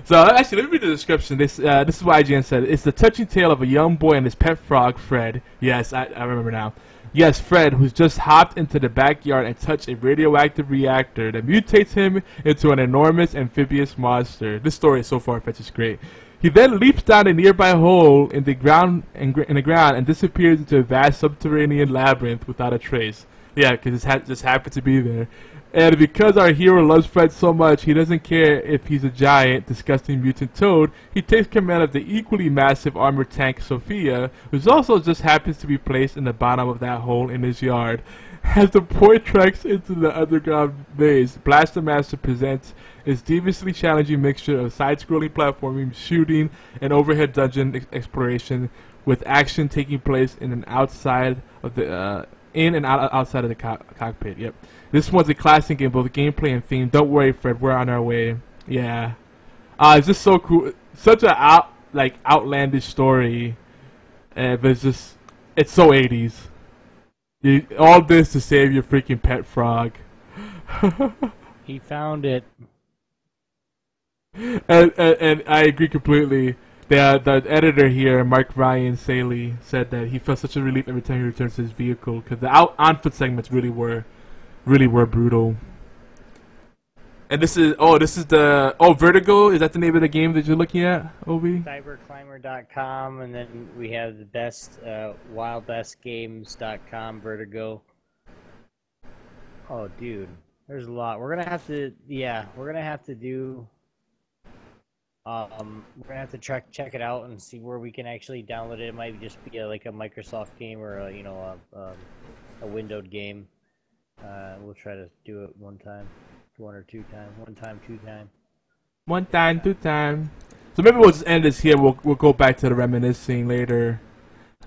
So actually, let me read the description. This is what IGN said. It's the touching tale of a young boy and his pet frog, Fred. Yes, I remember now. Yes, Fred, who's just hopped into the backyard and touched a radioactive reactor that mutates him into an enormous amphibious monster. This story is so far-fetched, it's great. He then leaps down a nearby hole in the ground and disappears into a vast subterranean labyrinth without a trace. Yeah, because it just happened to be there. And because our hero loves Fred so much, he doesn't care if he's a giant, disgusting mutant toad. He takes command of the equally massive armored tank Sophia, which also just happens to be placed in the bottom of that hole in his yard. As the boy treks into the underground maze, Blaster Master presents its deviously challenging mixture of side-scrolling platforming, shooting, and overhead dungeon exploration, with action taking place in and outside of the outside of the cockpit. Yep. This one's a classic in both gameplay and theme. Don't worry, Fred, we're on our way. Yeah. It's just so cool. Such a outlandish story. But it's so 80s. All this to save your freaking pet frog. He found it. And I agree completely. The editor here, Mark Ryan Saley, said that he felt such a relief every time he returns to his vehicle because the on-foot segments really were brutal. And this is the Vertigo. Is that the name of the game that you're looking at, Obi? Cyberclimber.com, and then we have the best wildbestgames.com. Vertigo. Oh, dude. There's a lot. We're gonna have to, yeah, we're gonna have to do. We're gonna have to check it out and see where we can actually download it. It might just be like a Microsoft game or a windowed game. We'll try to do it one time, two time. One time, two time. So maybe we'll just end this here. We'll go back to the reminiscing later.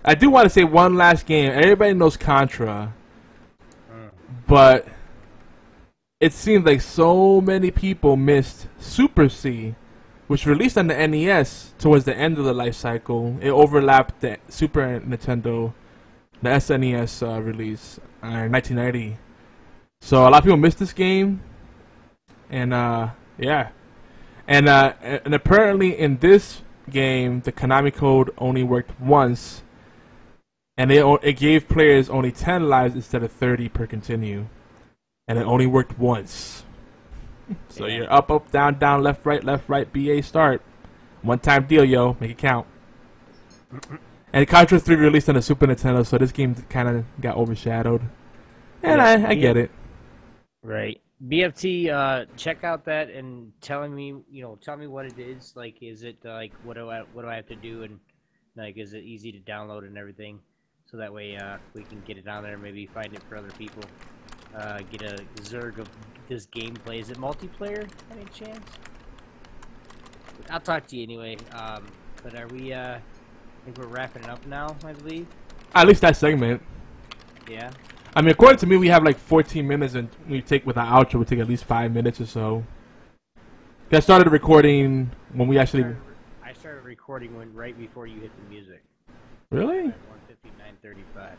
I do want to say one last game. Everybody knows Contra, but it seems like so many people missed Super C, which released on the NES towards the end of the life cycle. It overlapped the Super Nintendo, the SNES release in 1990. So a lot of people missed this game, and yeah, and apparently in this game the Konami code only worked once, and it gave players only 10 lives instead of 30 per continue, and it only worked once. So you're up, down, left, right, BA, start. One-time deal, yo. Make it count. And Contra 3 released on the Super Nintendo, so this game kind of got overshadowed. And I get it. Right. BFT, check out that and tell me what it is. Like, is it like what do I have to do, and like is it easy to download and everything, so that way we can get it on there and maybe find it for other people. Get a zerg of this gameplay. Is it multiplayer by any chance? I'll talk to you anyway. But are we? I think we're wrapping it up now, I believe. At least that segment. Yeah. I mean, according to me, we have like 14 minutes, and we take with our outro, we take at least 5 minutes or so. I started recording when we actually. I started recording right before you hit the music. Really? 1:59:35.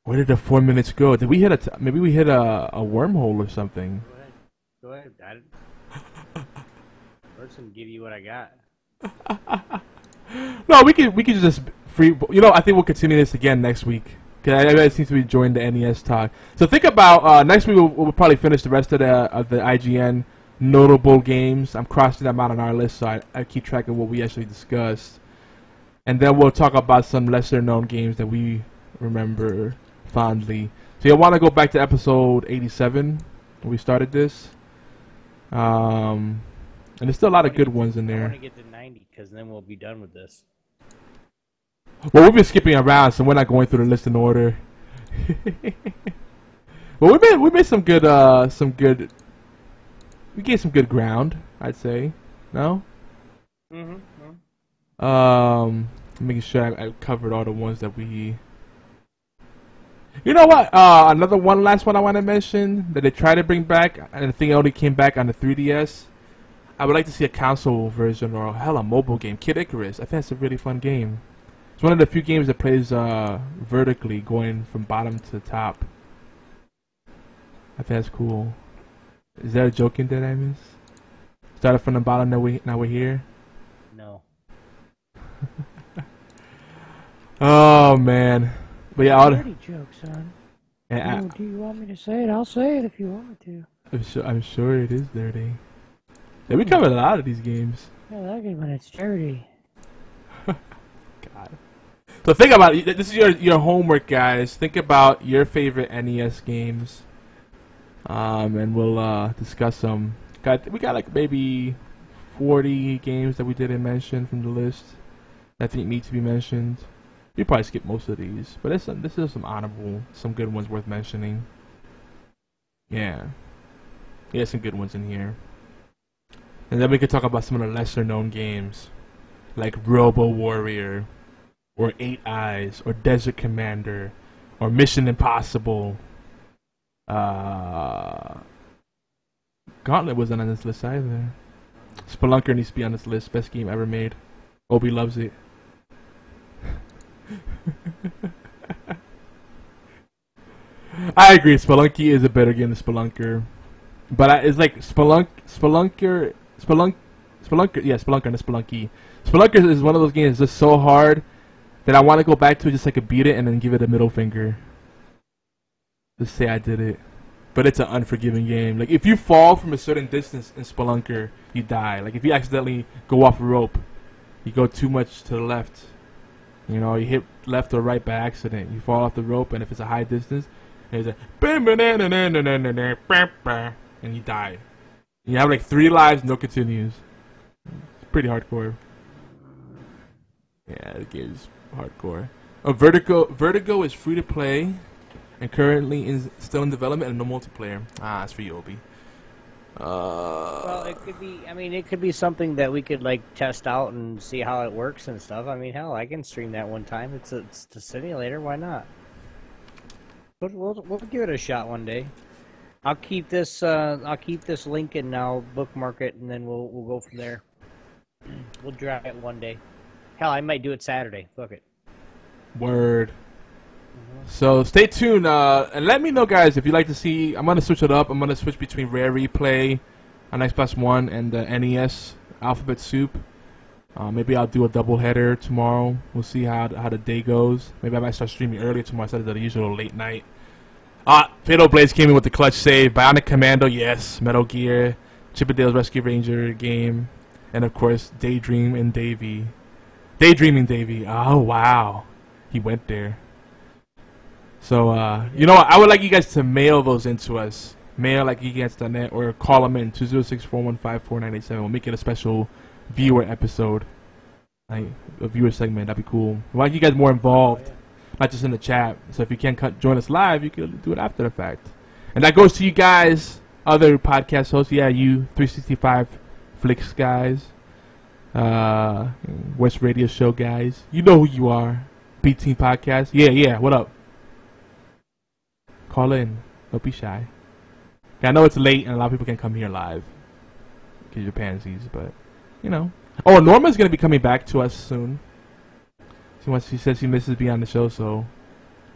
Where did the 4 minutes go? Did we hit maybe we hit a wormhole or something? Go ahead. Listen, give you what I got. No, we could just free. I think we'll continue this again next week. Cause everybody seems to be enjoying the NES talk. So think about next week. We'll probably finish the rest of the IGN notable games. I'm crossing them out on our list, so I keep track of what we actually discussed, and then we'll talk about some lesser known games that we remember fondly. So you'll want to go back to episode 87 when we started this. And there's still a lot of good ones in there. I want to get to 90 because then we'll be done with this. Well, we've been skipping around, so we're not going through the list in order. Well, we made some good we gave some good ground, I'd say. No? Making sure I covered all the ones that we. You know what? Another last one I want to mention that they tried to bring back, and I think it only came back on the 3DS. I would like to see a console version or a mobile game. Kid Icarus. I think it's a really fun game. It's one of the few games that plays vertically, going from bottom to top. I think that's cool. Is there a joke in that I miss? Started from the bottom, now we're here. No. Oh man. But yeah, all Dirty joke, son. Yeah, Do you want me to say it? I'll say it if you want me to. I'm sure it is dirty. Yeah, we covered a lot of these games. I like it when it's dirty. God. So think about it. This is your homework, guys. Think about your favorite NES games, and we'll discuss them. We got like maybe 40 games that we didn't mention from the list that I think need to be mentioned. You probably skip most of these, but this is some good ones worth mentioning. Yeah, some good ones in here. And then we could talk about some of the lesser known games, like Robo Warrior, or 8 Eyes, or Desert Commander, or Mission Impossible. Gauntlet wasn't on this list either. Spelunker needs to be on this list. Best game ever made. Obi loves it. I agree. Spelunky is a better game than Spelunker, but it's like Spelunker, and Spelunky. Spelunker is one of those games that's just so hard that I want to go back to it just so I could beat it and then give it a middle finger. Just say I did it. But it's an unforgiving game. Like, if you fall from a certain distance in Spelunker, you die. Like, if you accidentally go off a rope, you go too much to the left. You know, you hit left or right by accident. You fall off the rope, and if it's a high distance, And he's like, and he died. And you have like 3 lives, no continues. It's pretty hardcore. Yeah, the game's hardcore. Vertigo is free to play and currently still in development and no multiplayer. Ah, it's for you, Obi. Well, it could be. I mean, it could be something that we could like test out and see how it works and stuff. I mean, hell, I can stream that one time. It's the simulator. Why not? We'll give it a shot one day. I'll keep this link and I'll bookmark it, and then we'll go from there. We'll try it one day. Hell, I might do it Saturday. Fuck it. Word. So stay tuned and let me know, guys, if you'd like to see. I'm gonna switch it up. I'm gonna switch between Rare Replay on Xbox One and the NES Alphabet Soup. Maybe I'll do a double header tomorrow. We'll see how the day goes. Maybe I might start streaming earlier tomorrow instead of the usual late night. Fatal Blades came in with the clutch save. Bionic Commando, yes. Metal Gear, Chip 'n Dale's Rescue Ranger game, and of course Daydreaming Davey. Oh wow, he went there. So, you know what? I would like you guys to mail those into us. Mail like geekants.net or call them in 206-415-4987. We'll make it a special viewer episode. Like a viewer segment. That'd be cool. We want you guys more involved, not just in the chat. So if you can't join us live, you can do it after the fact. And that goes to you guys, other podcast hosts. Yeah, you 365 Flicks guys. West Radio Show guys. You know who you are. B-Team Podcast. Yeah, what up? Call in. Don't be shy. I know it's late and a lot of people can't come here live because you're pansies, but you know. Oh, Norma's gonna be coming back to us soon. She says she misses being on the show, so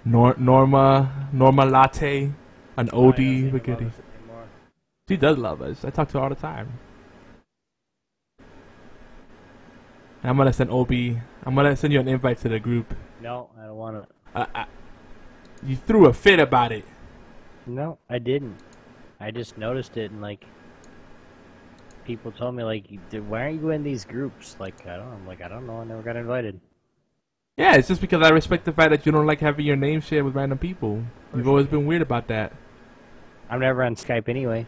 Norma Latte, an oldie but goodie. She does love us. I talk to her all the time. And I'm gonna send you an invite to the group. No, I don't want to. You threw a fit about it. No, I didn't. I just noticed it, and like, people told me like, why aren't you in these groups? Like, I don't know. I never got invited. Yeah, it's just because I respect the fact that you don't like having your name shared with random people. You've always been weird about that. I'm never on Skype anyway.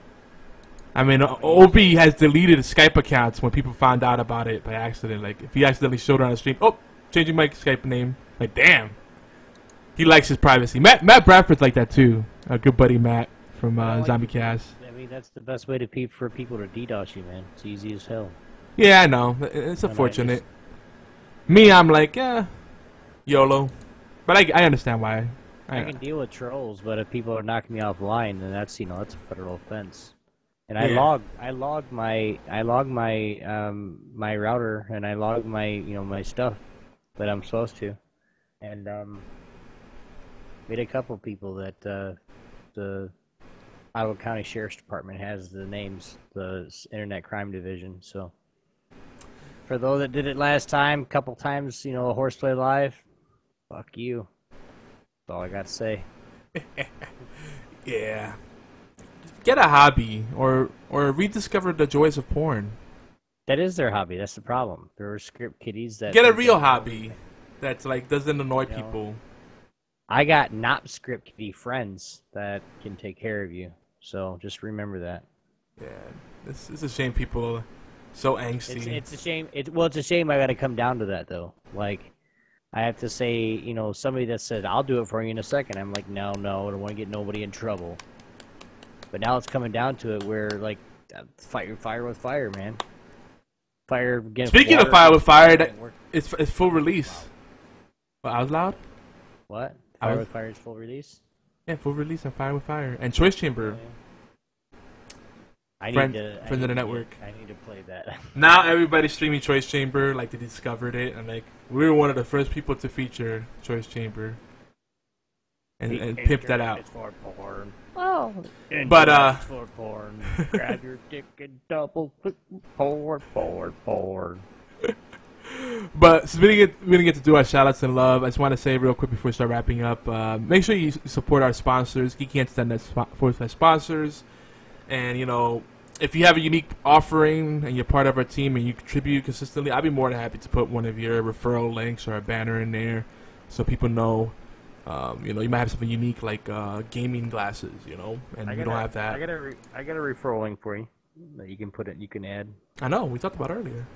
I mean, OB has deleted Skype accounts when people found out about it by accident. Like, if he accidentally showed it on the stream, oh, changing my Skype name. Like, damn. He likes his privacy. Matt Bradford's like that too. A good buddy Matt from Zombie Cast. I mean, that's the best way for people to DDoS you, man. It's easy as hell. Yeah, I know. It's unfortunate. Me, I'm like, yeah, YOLO. But I understand why. I can deal with trolls, but if people are knocking me offline, then that's that's a federal offense. And yeah. I log my my router, and I log my my stuff that I'm supposed to, and we had a couple people that the Iowa County Sheriff's Department has the names, the Internet Crime Division. So for those that did it last time, couple times, HorsePLAY Live, fuck you. That's all I got to say. Yeah. Get a hobby or rediscover the joys of porn. That is their hobby. That's the problem. There are script kiddies that get a real hobby that's like doesn't annoy people. I got not script kiddie friends that can take care of you. So just remember that. Yeah, it's a shame people are so angsty. It's a shame. It's a shame I got to come down to that though. Like, I have to say, somebody that said I'll do it for you in a second. I'm like, no, I don't want to get nobody in trouble. But now it's coming down to it where, like, fire with fire, man. Fire against Speaking water, of fire with fire, it's full release. What, I was loud? What? Fire with fire is full release? Yeah, full release and Fire with Fire. And Choice Chamber. Friend of the network. I need to play that. Now everybody's streaming Choice Chamber, like they discovered it. And, like, we were one of the first people to feature Choice Chamber. And pimp that out. Oh, but for porn. Grab your dick and double click porn. But since we didn't get to do our shoutouts and love, I just want to say real quick before we start wrapping up, make sure you support our sponsors, geekants.net sponsors, and if you have a unique offering and you're part of our team and you contribute consistently, I'd be more than happy to put one of your referral links or a banner in there so people know You might have something unique like gaming glasses, and we don't have that. I got a referral link for you that you can put it. You can add. I know we talked about it earlier.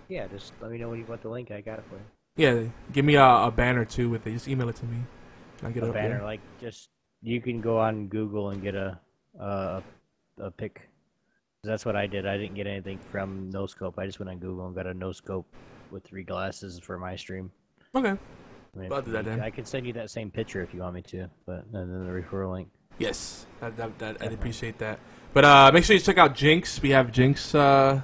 Yeah, just let me know when you want the link. I got it for you. Yeah, give me a banner too with it. Just email it to me. I'll get it up banner, there. like just you can go on Google and get a pic. That's what I did. I didn't get anything from No Scope. I just went on Google and got a No Scope with 3 glasses for my stream. Okay. I'll do that then. I can send you that same picture if you want me to, but and then the referral link. Yes, I'd appreciate that. But make sure you check out Jinx. We have Jinx, a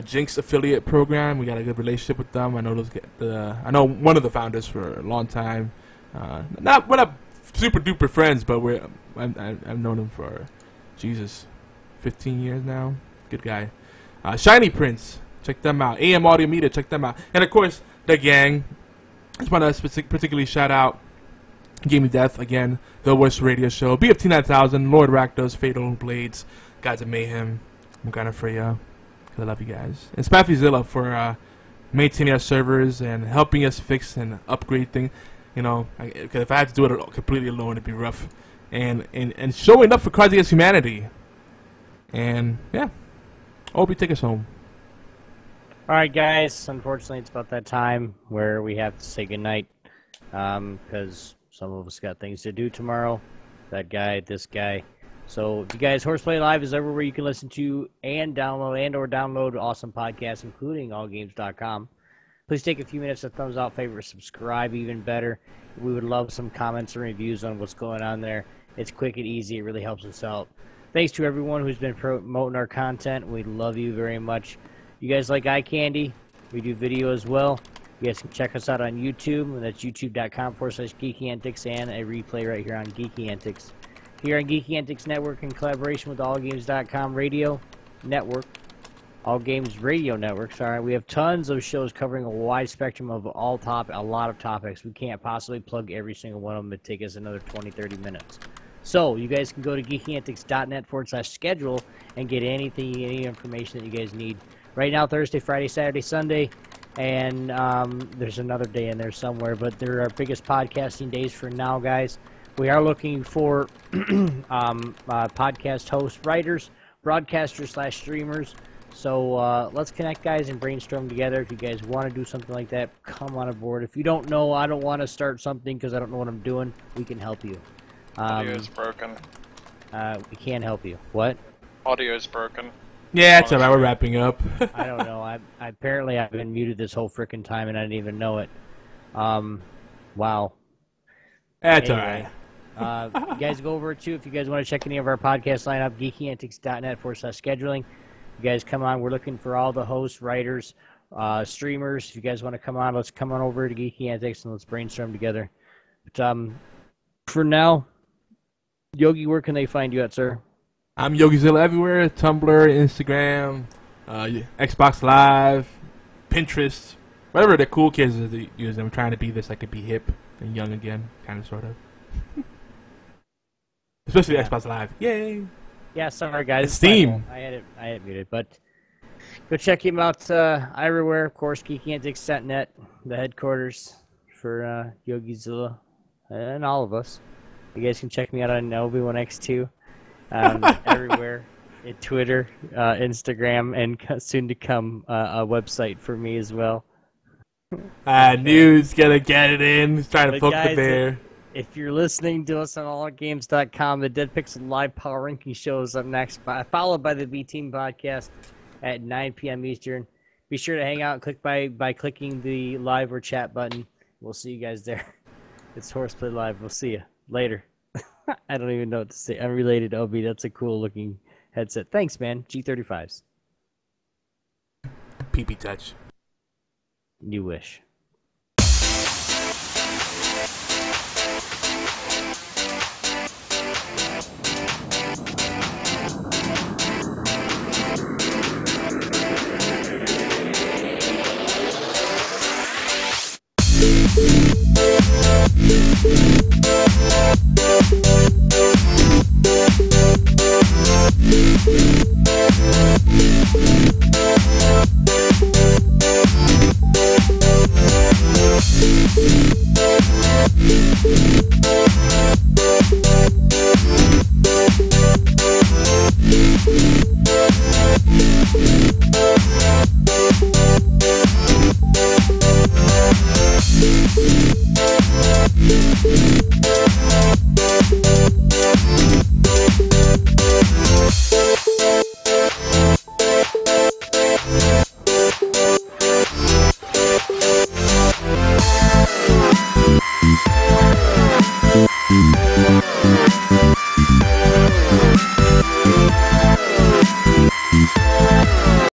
Jinx affiliate program. We got a good relationship with them. I know I know one of the founders for a long time. We're not super duper friends, but I've known him for 15 years now. Good guy. Shiny Prince, check them out. AM Audio Media, check them out. And of course, the gang. I just want to particularly shout out Gaming Death again, the worst radio show, BFT 9000, Lord Rakdos, Fatal Blades, Guys of Mayhem. I'm kind of Freya. I love you guys. And Spaffyzilla for maintaining our servers and helping us fix and upgrade things. Because if I had to do it completely alone, it'd be rough. And showing up for Cards Against Humanity. And yeah, Obi, take us home. All right, guys. Unfortunately, it's about that time where we have to say goodnight because some of us got things to do tomorrow. That guy, this guy. So, if you guys, HorsePLAY Live is everywhere you can listen to and download awesome podcasts, including allgames.com. Please take a few minutes to thumbs out, favorite, subscribe, even better. We would love some comments and reviews on what's going on there. It's quick and easy. It really helps us out. Thanks to everyone who's been promoting our content. We love you very much. You guys like eye candy? We do video as well. You guys can check us out on YouTube, and that's youtube.com/geekyantics, and a replay right here on Geeky Antics. Here on Geeky Antics Network, in collaboration with allgames.com radio network, All Games Radio Network, sorry, we have tons of shows covering a wide spectrum of a lot of topics. We can't possibly plug every single one of them. It'd take us another 20-30 minutes. So, you guys can go to geekyantics.net/schedule and get any information that you guys need. Right now, Thursday, Friday, Saturday, Sunday, and there's another day in there somewhere, but they're our biggest podcasting days for now, guys. We are looking for podcast hosts, writers, broadcasters / streamers. So let's connect, guys, and brainstorm together. If you guys want to do something like that, come on aboard. If you don't know, I don't want to start something because I don't know what I'm doing, we can help you. Audio is broken. We can help you. What? Audio is broken. Yeah, it's alright. We're wrapping up. I don't know. Apparently I've been muted this whole freaking time and I didn't even know it. Wow. That's anyway, alright. You guys go over it too if you guys want to check any of our podcast lineup. geekyantics.net/scheduling. You guys come on. We're looking for all the hosts, writers, streamers. If you guys want to come on, let's come on over to Geeky Antics and let's brainstorm together. But for now, Yogi, where can they find you at, sir? I'm YogiZilla everywhere, Tumblr, Instagram, Xbox Live, Pinterest, whatever the cool kids are using. I'm trying to be this. I could be hip and young again, kind of, sort of. Especially Xbox Live. Yay! Yeah, sorry guys. Steam. I had it muted, but go check him out everywhere. Of course, geekyantics.net, the headquarters for YogiZilla and all of us. You guys can check me out on Obi1X2. Everywhere, in Twitter, Instagram, and soon to come a website for me as well. News, gonna get it in. He's trying to poke guys, the bear. If you're listening to us on allgames.com, the Dead Pixel Live Power Ranking show is up next, followed by the B-Team podcast at 9 p.m. Eastern. Be sure to hang out and click by clicking the live or chat button. We'll see you guys there. It's HorsePLAY Live. We'll see you later. I don't even know what to say. I'm related to Obi. That's a cool looking headset. Thanks, man. G35s. PP touch. You wish.